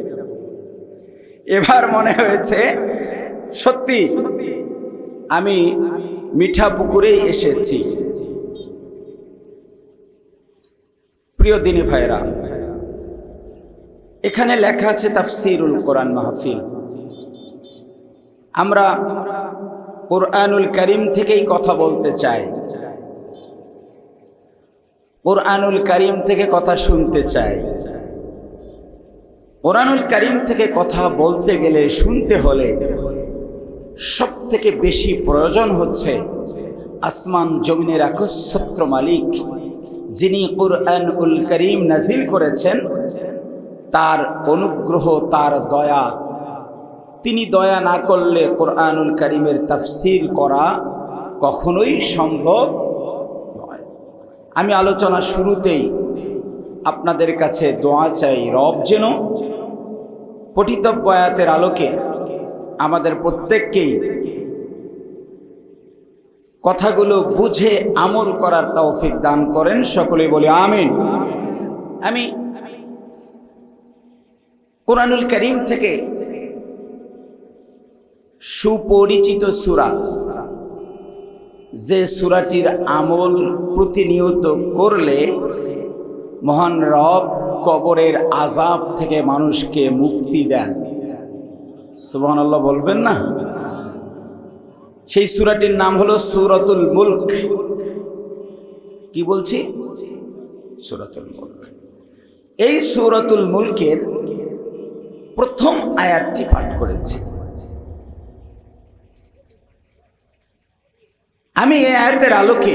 এবার মনে হয়েছে সত্যি আমি মিঠা পুকুরেই এসেছি। প্রিয় দিনী ভাইরা, এখানে লেখা আছে তাফসীরুল কোরআন মাহফিল। আমরা কোরআনুল কারীম থেকেই কথা বলতে চাই, কোরআনুল কারীম থেকে কথা শুনতে চাই। কোরআনুল কারীম থেকে কথা বলতে গেলে, শুনতে হলে সব থেকে বেশি প্রয়োজন হচ্ছে আসমান জমিনের একচ্ছত্র মালিক, যিনি কোরআনুল কারীম নাজিল করেছেন, তার অনুগ্রহ, তার দয়া। তিনি দয়া না করলে কোরআনুল কারীমের তাফসীর করা কখনোই সম্ভব নয়। আমি আলোচনার শুরুতেই আপনাদের কাছে দোয়া চাই, রব যেন পঠিতব্য আয়াতের আলোকে আমাদের প্রত্যেককেই কথাগুলো বুঝে আমল করার তৌফিক দান করেন। সকলে বলি আমিন। আমি কোরআনুল কারীম থেকে সুপরিচিত সূরা, যে সূরাটির আমল প্রতিনিয়ত করলে মহান রব কবরের আযাব থেকে মানুষকে মুক্তি দেন। সুবহানাল্লাহ বলবেন না? সেই সূরাটির নাম হলো সূরাতুল মুলক। কি বলছি? সূরাতুল মুলক। এই সূরাতুল মুলকের প্রথম আয়াতটি পাঠ করেছি। আমি এই আয়াতের আলোকে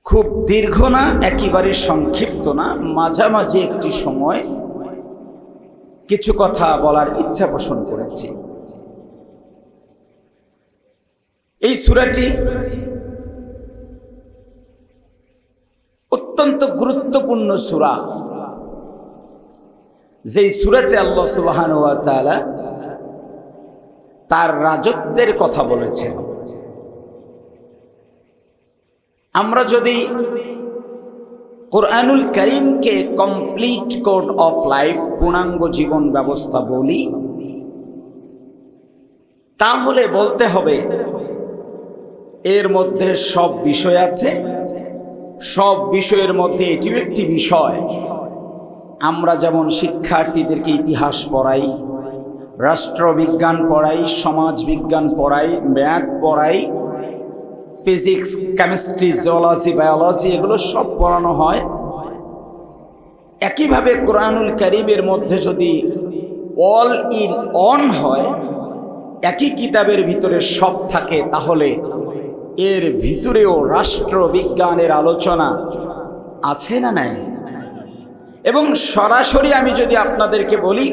খুব দীর্ঘ না, একেবারে সংক্ষিপ্ত না, মাঝামাঝি একটি সময় কিছু কথা বলার ইচ্ছা পোষণ করেছি। এই সূরাটি অত্যন্ত গুরুত্বপূর্ণ সূরা, যেই সূরাতে আল্লাহ সুবহানাহু ওয়া তাআলা তার রাজত্বের কথা বলেছেন। আমরা যদি কোরআনুল কারীমকে কমপ্লিট কোড অফ লাইফ, পূর্ণাঙ্গ জীবন ব্যবস্থা বলি, তাহলে বলতে হবে এর মধ্যে সব বিষয় আছে। সব বিষয়ের মধ্যে এটিও একটি বিষয়। আমরা যেমন শিক্ষার্থীদেরকে ইতিহাস পড়াই, রাষ্ট্রবিজ্ঞান পড়াই, সমাজ বিজ্ঞান পড়াই, ম্যাথ পড়াই, ফিজিক্স, কেমিস্ট্রি, জিওলজি, বায়োলজি, এগুলো সব পড়ানো হয়। একইভাবে কোরআনুল কারীমের মধ্যে যদি অল ইন অন হয়, একই কিতাবের ভিতরে সব থাকে, তাহলে এর ভিতরেও রাষ্ট্রবিজ্ঞানের আলোচনা আছে না নাই? এবং সরাসরি আমি যদি আপনাদেরকে বলি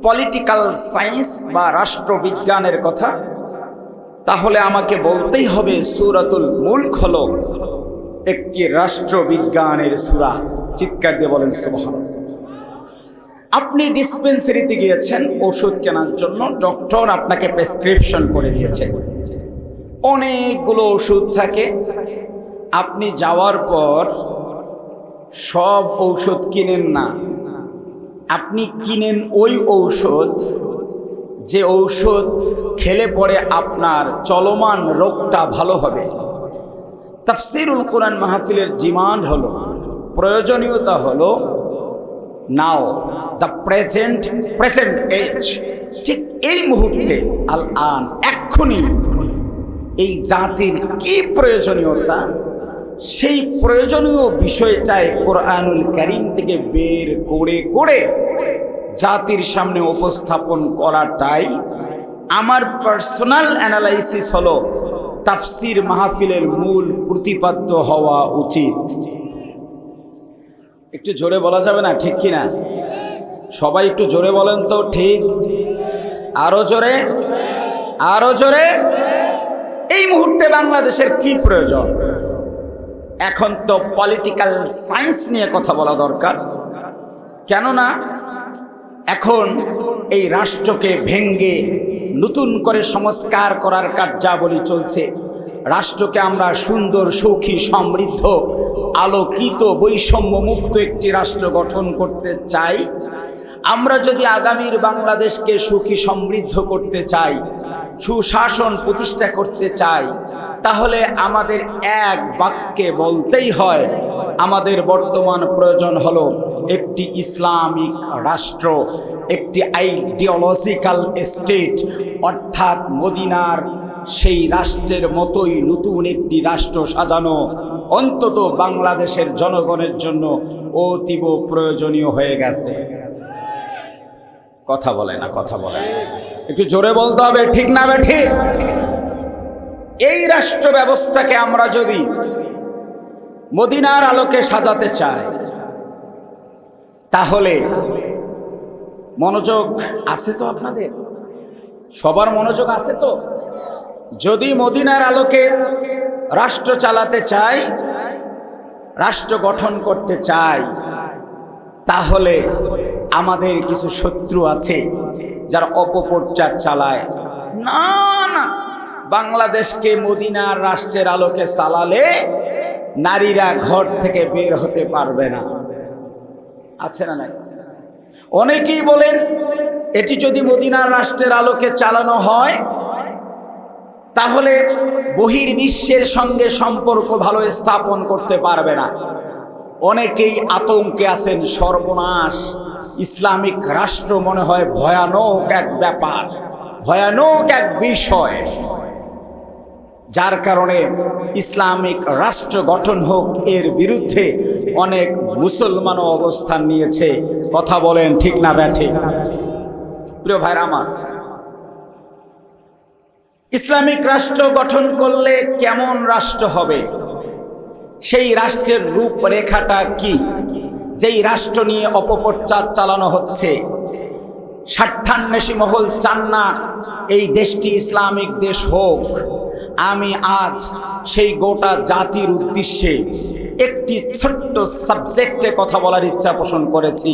পলিটিক্যাল সায়েন্স বা রাষ্ট্রবিজ্ঞানের কথা, তাহলে আমাকে বলতেই হবে সূরাতুল মুলক হলো একটি রাষ্ট্রবিজ্ঞানের সূরা। চিৎকার দিয়ে বলেন সুবহানাল্লাহ। আপনি ডিসপেন্সারিতে গিয়েছেন ওষুধ কেনার জন্য, ডক্টর আপনাকে প্রেসক্রিপশন করে দিয়েছে, অনেকগুলো ওষুধ থাকে। আপনি যাওয়ার পর সব ঔষধ কিনেন না, আপনি কিনেন ওই ঔষধ যে ঔষধ খেলে পরে আপনার চলমান রোগটা ভালো হবে। তাফসীরুল কোরআন মাহফিলের ডিমান্ড হলো, প্রয়োজনীয়তা হলো, নাও, দ্য প্রেজেন্ট এজ, ঠিক এই মুহূর্তে, আল আন, এক্ষুনি এই জাতির কি প্রয়োজনীয়তা, সেই প্রয়োজনীয় বিষয়টাই কোরআনুল কারীম থেকে বের করে করে জাতির সামনে উপস্থাপন করাটাই আমার পার্সোনাল অ্যানালাইসিস হলো তাফসির মাহফিলের মূল প্রতিপাদ্য হওয়া উচিত। একটু জোরে বলা যাবে না, ঠিক কিনা? সবাই একটু জোরে বলেন তো, ঠিক? আরো জোরে, আরো জোরে। এই মুহূর্তে বাংলাদেশের কি প্রয়োজন? এখন তো পলিটিক্যাল সায়েন্স নিয়ে কথা বলা দরকার। কেননা এখন এই রাষ্ট্রকে ভেঙ্গে নতুন করে সংস্কার করার কার্যাবলী চলছে। রাষ্ট্রকে আমরা সুন্দর, সুখী, সমৃদ্ধ, আলোকিত, বৈষম্য মুক্ত একটি রাষ্ট্র গঠন করতে চাই। আমরা যদি আগামীর বাংলাদেশকে সুখী সমৃদ্ধ করতে চাই, সুশাসন প্রতিষ্ঠা করতে চাই, তাহলে আমাদের এক বাক্যে বলতেই হয়, আমাদের বর্তমান প্রয়োজন হলো একটি ইসলামিক রাষ্ট্র, একটি আইডিওলজিক্যাল স্টেট, অর্থাৎ মদিনার সেই রাষ্ট্রের মতোই নতুন একটি রাষ্ট্র সাজানো অন্তত বাংলাদেশের জনগণের জন্য অতীব প্রয়োজনীয় হয়ে গেছে। কথা বলে না, কথা বলে, একটু জোরে বলতে হবে, ঠিক না ঠিক? এই রাষ্ট্র ব্যবস্থাকে আমরা যদি মদিনার আলোকে সাজাতে চাই, তাহলে মনোযোগ আছে তো? আপনাদের সবার মনোযোগ আছে তো? যদি মদিনার আলোকে রাষ্ট্র চালাতে চাই, রাষ্ট্র গঠন করতে চাই, তাহলে আমাদের কিছু শত্রু আছে যারা অপপ্রচার চালায়। না না, বাংলাদেশকে মদিনার রাষ্ট্রের আলোকে চালালে নারীরা ঘর থেকে বের হতে পারবে না। আছে না নাই? অনেকেই বলেন এটি যদি মদিনার রাষ্ট্রের আলোকে চালানো হয়, তাহলে বহির্বিশ্বের সঙ্গে সম্পর্ক ভালো স্থাপন করতে পারবে না। অনেকেই আতঙ্কে আছেন, সর্বনাশ, ইসলামিক রাষ্ট্র মনে হয় ভয়ানক এক ব্যাপার, ভয়ানক এক বিষয়, যার কারণে ইসলামিক রাষ্ট্র গঠন হোক এর বিরুদ্ধে অনেক মুসলমানও অবস্থান নিয়েছে। কথা বলেন, ঠিক না ব্যাঠিক? প্রিয় ভাইরা আমার, ইসলামিক রাষ্ট্র গঠন করলে কেমন রাষ্ট্র হবে, সেই রাষ্ট্রের রূপরেখাটা কি? যেই রাষ্ট্র নিয়ে অপপ্রচার চালানো হচ্ছে, স্বার্থান্বেষী মহল চান না এই দেশটি ইসলামিক দেশ হোক। আমি আজ সেই গোটা জাতির উদ্দেশ্যে একটি ছোট্ট সাবজেক্টে কথা বলার ইচ্ছা পোষণ করেছি।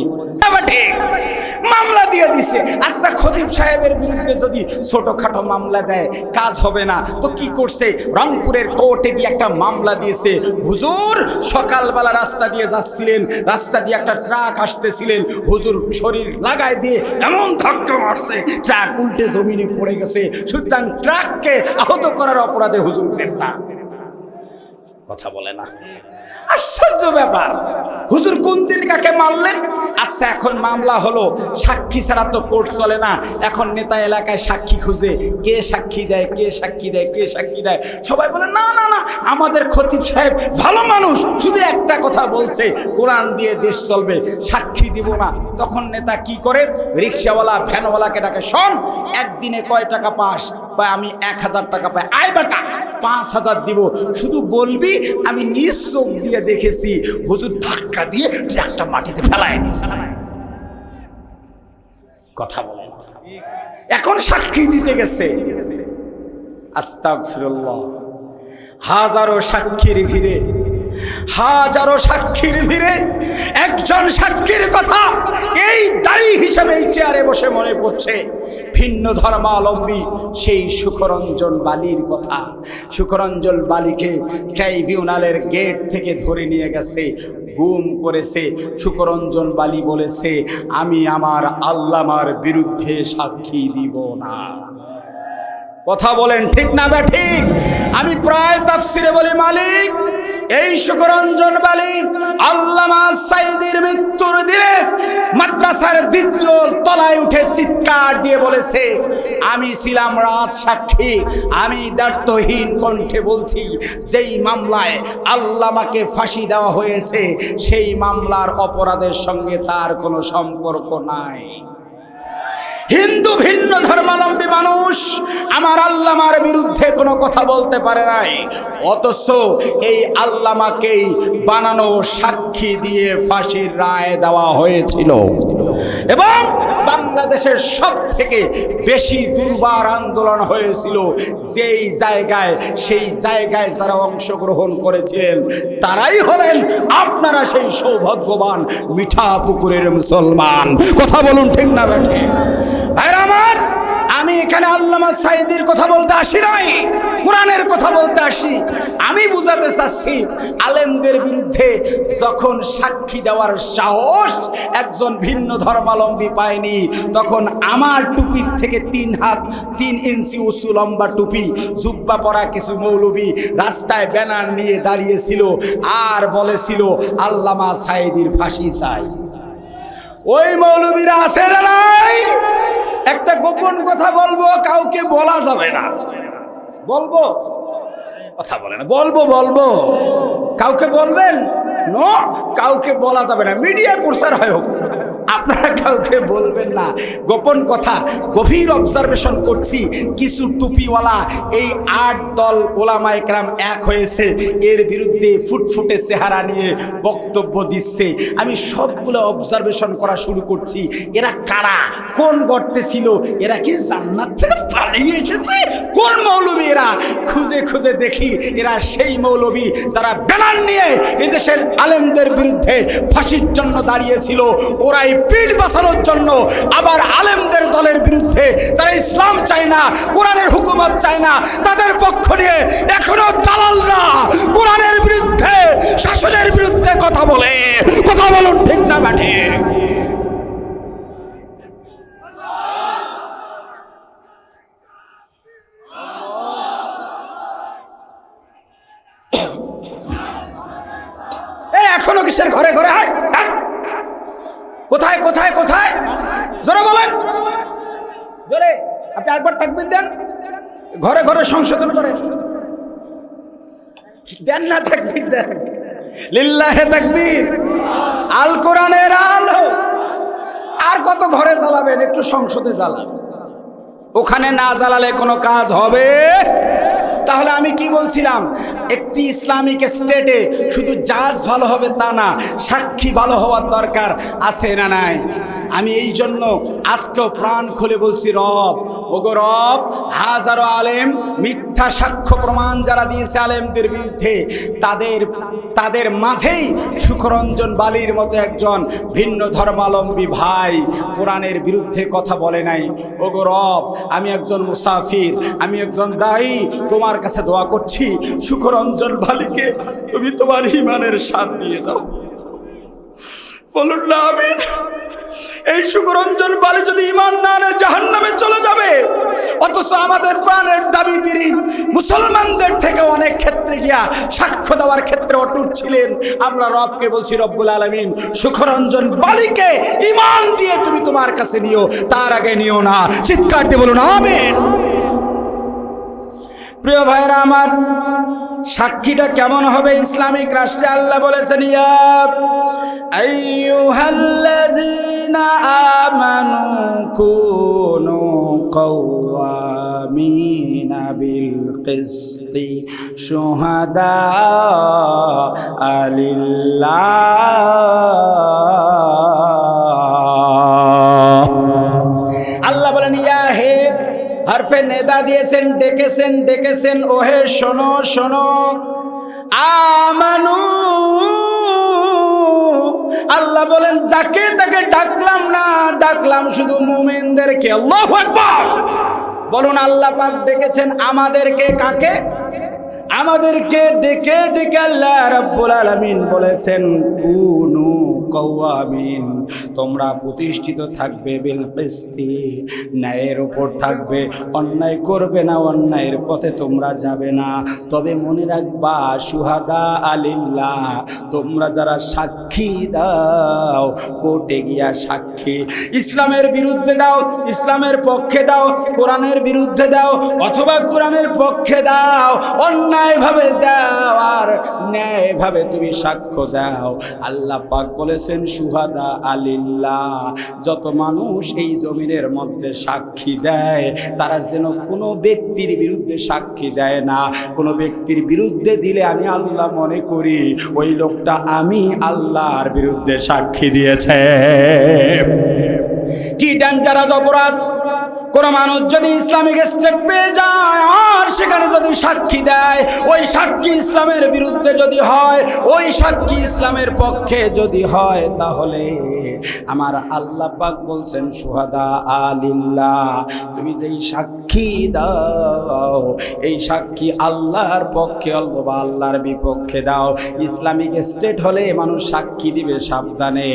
মামলা দিয়ে দিছে। আচ্ছা, খতিব সাহেবের বিরুদ্ধে যদি ছোটখাটো মামলা দেয় কাজ হবে না তো কি করছে? রংপুরের কোর্টে গিয়ে একটা মামলা দিয়েছে। হুজুর সকালবেলা রাস্তা দিয়ে যাচ্ছিলেন, রাস্তা দিয়ে একটা ট্রাক আসতেছিলেন, হুজুর শরীর লাগায় দিয়ে এমন ধাক্কা মারছে, ট্রাক উল্টে জমিনে পড়ে গেছে। সুতরাং ট্রাককে আহত করার অপরাধে হুজুর গ্রেফতার। কথা বলে না? আশ্চর্য ব্যাপার। হুজুর কোন দিন কাকে মারলেন? আচ্ছা, এখন মামলা হলো, সাক্ষী ছাড়া তো কোর্ট চলে না। এখন নেতা এলাকায় সাক্ষী খুঁজে, কে সাক্ষী দেয়, কে সাক্ষী দেয়, কে সাক্ষী দেয়। সবাই বলে না না না, আমাদের খতিব সাহেব ভালো মানুষ, শুধু একটা কথা বলছে, কোরআন দিয়ে দেশ চলবে, সাক্ষী দিব না। তখন নেতা কি করে? রিক্সাওয়ালা, ভ্যানওয়ালাকে ডাকে, শোন, একদিনে কয় টাকা পাস? পাই আমি 1000 টাকা পাই। আয় বেটা, 5000 দিব, শুধু বলবি আমি নিজ চোখ দিয়ে দেখেছি হুজুর ধাক্কা দিয়ে ট্রাকটা মাটিতে ফেলায় দিচ্ছে। কথা বলে, এখন সাক্ষী দিতে গেছে। আস্তাগফিরুল্লাহ। হাজারো সাক্ষীর ভিড়ে, হাজারো সাক্ষীর ভিড়ে একজন সাক্ষীর কথা এই দায়ী হিসেবে এই চেয়ারে বসে মনে পড়ছে ভিন্ন ধর্মাবলম্বী সেই সুখরঞ্জন বালির কথা। সুখরঞ্জন বালিকে ট্রাইব্যুনালের গেট থেকে ধরে নিয়ে গেছে, গুম করেছে। সুখরঞ্জন বালি বলেছে, আমি আমার আল্লামার বিরুদ্ধে সাক্ষী দিব না। কথা বলেন, ঠিক না বে ঠিক? আমি প্রায় তাফসিরে বলি, মালিক এই সুখরঞ্জন বালি আল্লামা সাইদির মৃত্যুর দিনে মাদ্রাসার দ্বিতীয় তলায় উঠে চিৎকার দিয়ে বলেছে, আমি ছিলাম রাত সাক্ষী, আমি দায়িত্বহীন কণ্ঠে বলছি, যেই মামলায় আল্লামাকে ফাঁসি দেওয়া হয়েছে সেই মামলার অপরাধের সঙ্গে তার কোনো সম্পর্ক নাই। হিন্দু ভিন্ন ধর্মাবলম্বী মানুষ আমার আল্লামার বিরুদ্ধে কোনো কথা বলতে পারে নাই, অথচ এই আল্লামাকেই বানানো সাক্ষী দিয়ে ফাঁসির রায় দেওয়া হয়েছিল। এবং বাংলাদেশের সব থেকে বেশি দুর্বার আন্দোলন হয়েছিল যেই জায়গায়, সেই জায়গায় যারা অংশগ্রহণ করেছিলেন তারাই হলেন আপনারা সেই সৌভাগ্যবান মিঠাপুকুরের মুসলমান। কথা বলুন ঠিক না বেঠে? ভাইরা আমার, আমি এখানে আল্লামা সাইদির কথা বলতে আসি নাই, কোরআনের কথা বলতে আসি। আমি বুঝাতে চাচ্ছি, আলেমদের বিরুদ্ধে যখন সাক্ষী দেওয়ার সাহস একজন ভিন্ন ধর্মাবলম্বী পায়নি, তখন আমার টুপির থেকে 3 হাত 3 ইঞ্চি উঁচু লম্বা টুপি জুব্বা পরা কিছু মৌলবী রাস্তায় ব্যানার নিয়ে দাঁড়িয়েছিল আর বলেছিল আল্লামা সাইদির ফাঁসি চাই। ওই মৌলবীরা আছে না নাই? একটা গোপন কথা বলবো, কাউকে বলা যাবে না। বলবো? কথা বলে না। বলবো কাউকে বলবেন? নো, কাউকে বলা যাবে না। মিডিয়ায় প্রচার হয় হোক, আপনারা কাউকে বলবেন না। গোপন কথা। গভীর অবজারভেশন করছি, কিছু টুপিওয়ালা এই 8 দল ওলামায়ে কেরাম এক হয়েছে, এর বিরুদ্ধে ফুটফুটে চেহারা নিয়ে বক্তব্য দিচ্ছে। আমি সবগুলো অবজারভেশন করা শুরু করছি। এরা কারা? কোন গর্তে ছিল? এরা কি জান্নাত থেকে পালিয়ে এসেছে? কোন মৌলবী এরা? খুঁজে খুঁজে দেখি এরা সেই মৌলবী যারা ব্যানার নিয়ে এদেশের আলেমদের বিরুদ্ধে ফাঁসির জন্য দাঁড়িয়েছিল। ওরাই পিঠ বাঁচানোর জন্য আবার আলেমদের দলের বিরুদ্ধে যারা ইসলাম চায় না, কোরআনের হুকুমত চায় না, তাদের পক্ষ নিয়ে এখনো দালালরা কোরআনের বিরুদ্ধে, শাসনের বিরুদ্ধে কথা বলে। কথা বলুন ঠিক না বেঠে? এখনো কিসের ঘরে ঘরে? কোথায় কোথায় কোথায়? জোরে বলেন, জোরে। আপনি একবার তাকবীর দেন, ঘরে ঘরে সংশোধন করে দেন না, তাকবীর দেন। লিল্লাহে তাকবীর। আল কোরআনের আলো। আর কত ঘরে জ্বালাবেন? একটু সংসদে জ্বালান। ওখানে না জ্বালালে কোনো কাজ হবে? তাহলে আমি কি বলছিলাম, একটি ইসলামিক স্টেটে শুধু জাজ ভালো হবে তা না, সাক্ষী ভালো হওয়ার দরকার আছে না নাই? আমি এই জন্য আজকেও প্রাণ খুলে বলছি, রব, ওগো রব, হাজারো আলেম মিথ্যা সাক্ষ্য প্রমাণ যারা দিয়েছে আলেমদের বিরুদ্ধে, তাদের মাঝেই সুখরঞ্জন বালির মতো একজন ভিন্ন ধর্মাবলম্বী ভাই কোরআনের বিরুদ্ধে কথা বলে নাই। ওগো রব, আমি একজন মুসাফির, আমি একজন দায়ী, তোমার কাছে দোয়া করছি, সুখরঞ্জন বালিকে তুমি তোমার ঈমানের স্বাদ দিয়ে দাও। বলুন না আমিন। এই সুখরঞ্জন বালি যদি ঈমান না আনে জাহান্নামে চলে যাবে। অথচ আমাদের প্রাণের দাবি তিনি মুসলমানদের থেকে অনেক ক্ষেত্রে গিয়া সাক্ষ্য দেওয়ার ক্ষেত্রে অটুট ছিলেন। আমরা রবকে বলছি, রব্বুল আলামিন, সুখরঞ্জন বালিকে ঈমান দিয়ে তুমি তোমার কাছে নিও, তার আগে নিও না। চিৎকার দিয়ে বলুন আমিন। প্রিয় ভাইরা আমার, সাক্ষীটা কেমন হবে ইসলামিক রাষ্ট্রে? আল্লাহ বলেছেন, ইয়া আইয়ুহাল্লাযীনা আমানু কুনু কাওয়ামিনা বিল কিসতি শুহাদা লিল্লাহ। আল্লাহ বলেন, ইয়া হে, হরফে নেদা দিয়েছেন, ডেকেছেন, ওহে শোনো শোনো, আমানু। আল্লাহ বলেন, যাকে তাকে ডাকলাম না, ডাকলাম শুধু মুমিনদেরকে। আল্লাহু আকবার। বলুন, আল্লাহ পাক ডেকেছেন আমাদেরকে। কাকে? আমাদেরকে ডেকে ডেকে আল্লাহ রাব্বুল আলামিন বলেছেন, কুনু কাওয়ামিন, তোমরা প্রতিষ্ঠিত থাকবে বিল কিসতি, ন্যায়ের উপর থাকবে, অন্যায় করবে না, অন্যায়ের পথে তোমরা যাবে না। তবে মনে রাখবা শুহাদা আলিল্লাহ, তোমরা যারা সাক্ষী দাও, কোর্টে গিয়া সাক্ষী ইসলামের বিরুদ্ধে দাও, ইসলামের পক্ষে দাও, কোরআনের বিরুদ্ধে দাও, অথবা কোরআনের পক্ষে দাও, অন্যায়ভাবে দাও আর ন্যায়ভাবে তুমি সাক্ষ্য দাও, আল্লাহ পাক বলেছেন শুহাদা আলিল্লাহ, যত মানুষ এই জমিনের মধ্যে সাক্ষী দেয় তারা যেন কোনো ব্যক্তির বিরুদ্ধে সাক্ষী দেয় না। কোনো ব্যক্তির বিরুদ্ধে দিলে আমি আল্লাহ মনে করি ওই লোকটা আমি আল্লাহর বিরুদ্ধে সাক্ষী দিয়েছে। কি ডেঞ্জারাস অপরাধ! কোন মানুষ যদি ইসলামিক স্টেট পেয়ে যায় আর সেখানে যদি সাক্ষী দেয়, ওই সাক্ষী ইসলামের বিরুদ্ধে যদি হয়, ওই সাক্ষী ইসলামের পক্ষে যদি হয়, তাহলে আমার আল্লাহ পাক বলছেন শুহাদা আলিল্লাহ, তুমি যেই সাক্ষী দাও এই সাক্ষী আল্লাহর পক্ষে অথবা আল্লাহর বিপক্ষে দাও। ইসলামিক স্টেট হলে মানুষ সাক্ষী দিবে সাবধানে।